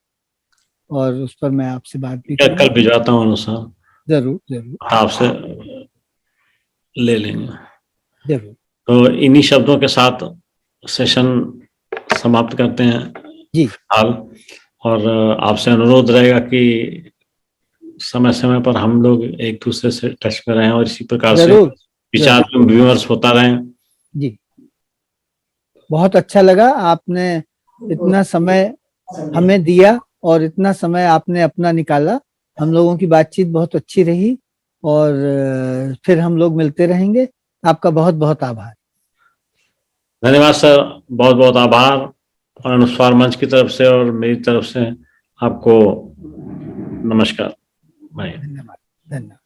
और उस पर मैं आपसे बात भी करूंगा। कल भिजवाता हूँ अनुसार, जरूर जरूर आपसे ले लेंगे। जरूर। तो इन्हीं शब्दों के साथ सेशन समाप्त करते हैं जी। हाल। और आपसे अनुरोध रहेगा कि समय समय पर हम लोग एक दूसरे से टच में रहें और इसी प्रकार से जरूर विचार विमर्श होता रहे। जी। बहुत अच्छा लगा, आपने इतना समय हमें दिया और इतना समय आपने अपना निकाला। हम लोगों की बातचीत बहुत अच्छी रही और फिर हम लोग मिलते रहेंगे। आपका बहुत बहुत आभार। धन्यवाद सर, बहुत बहुत आभार। और अनुस्वार मंच की तरफ से और मेरी तरफ से आपको नमस्कार भाई। धन्यवाद। धन्यवाद।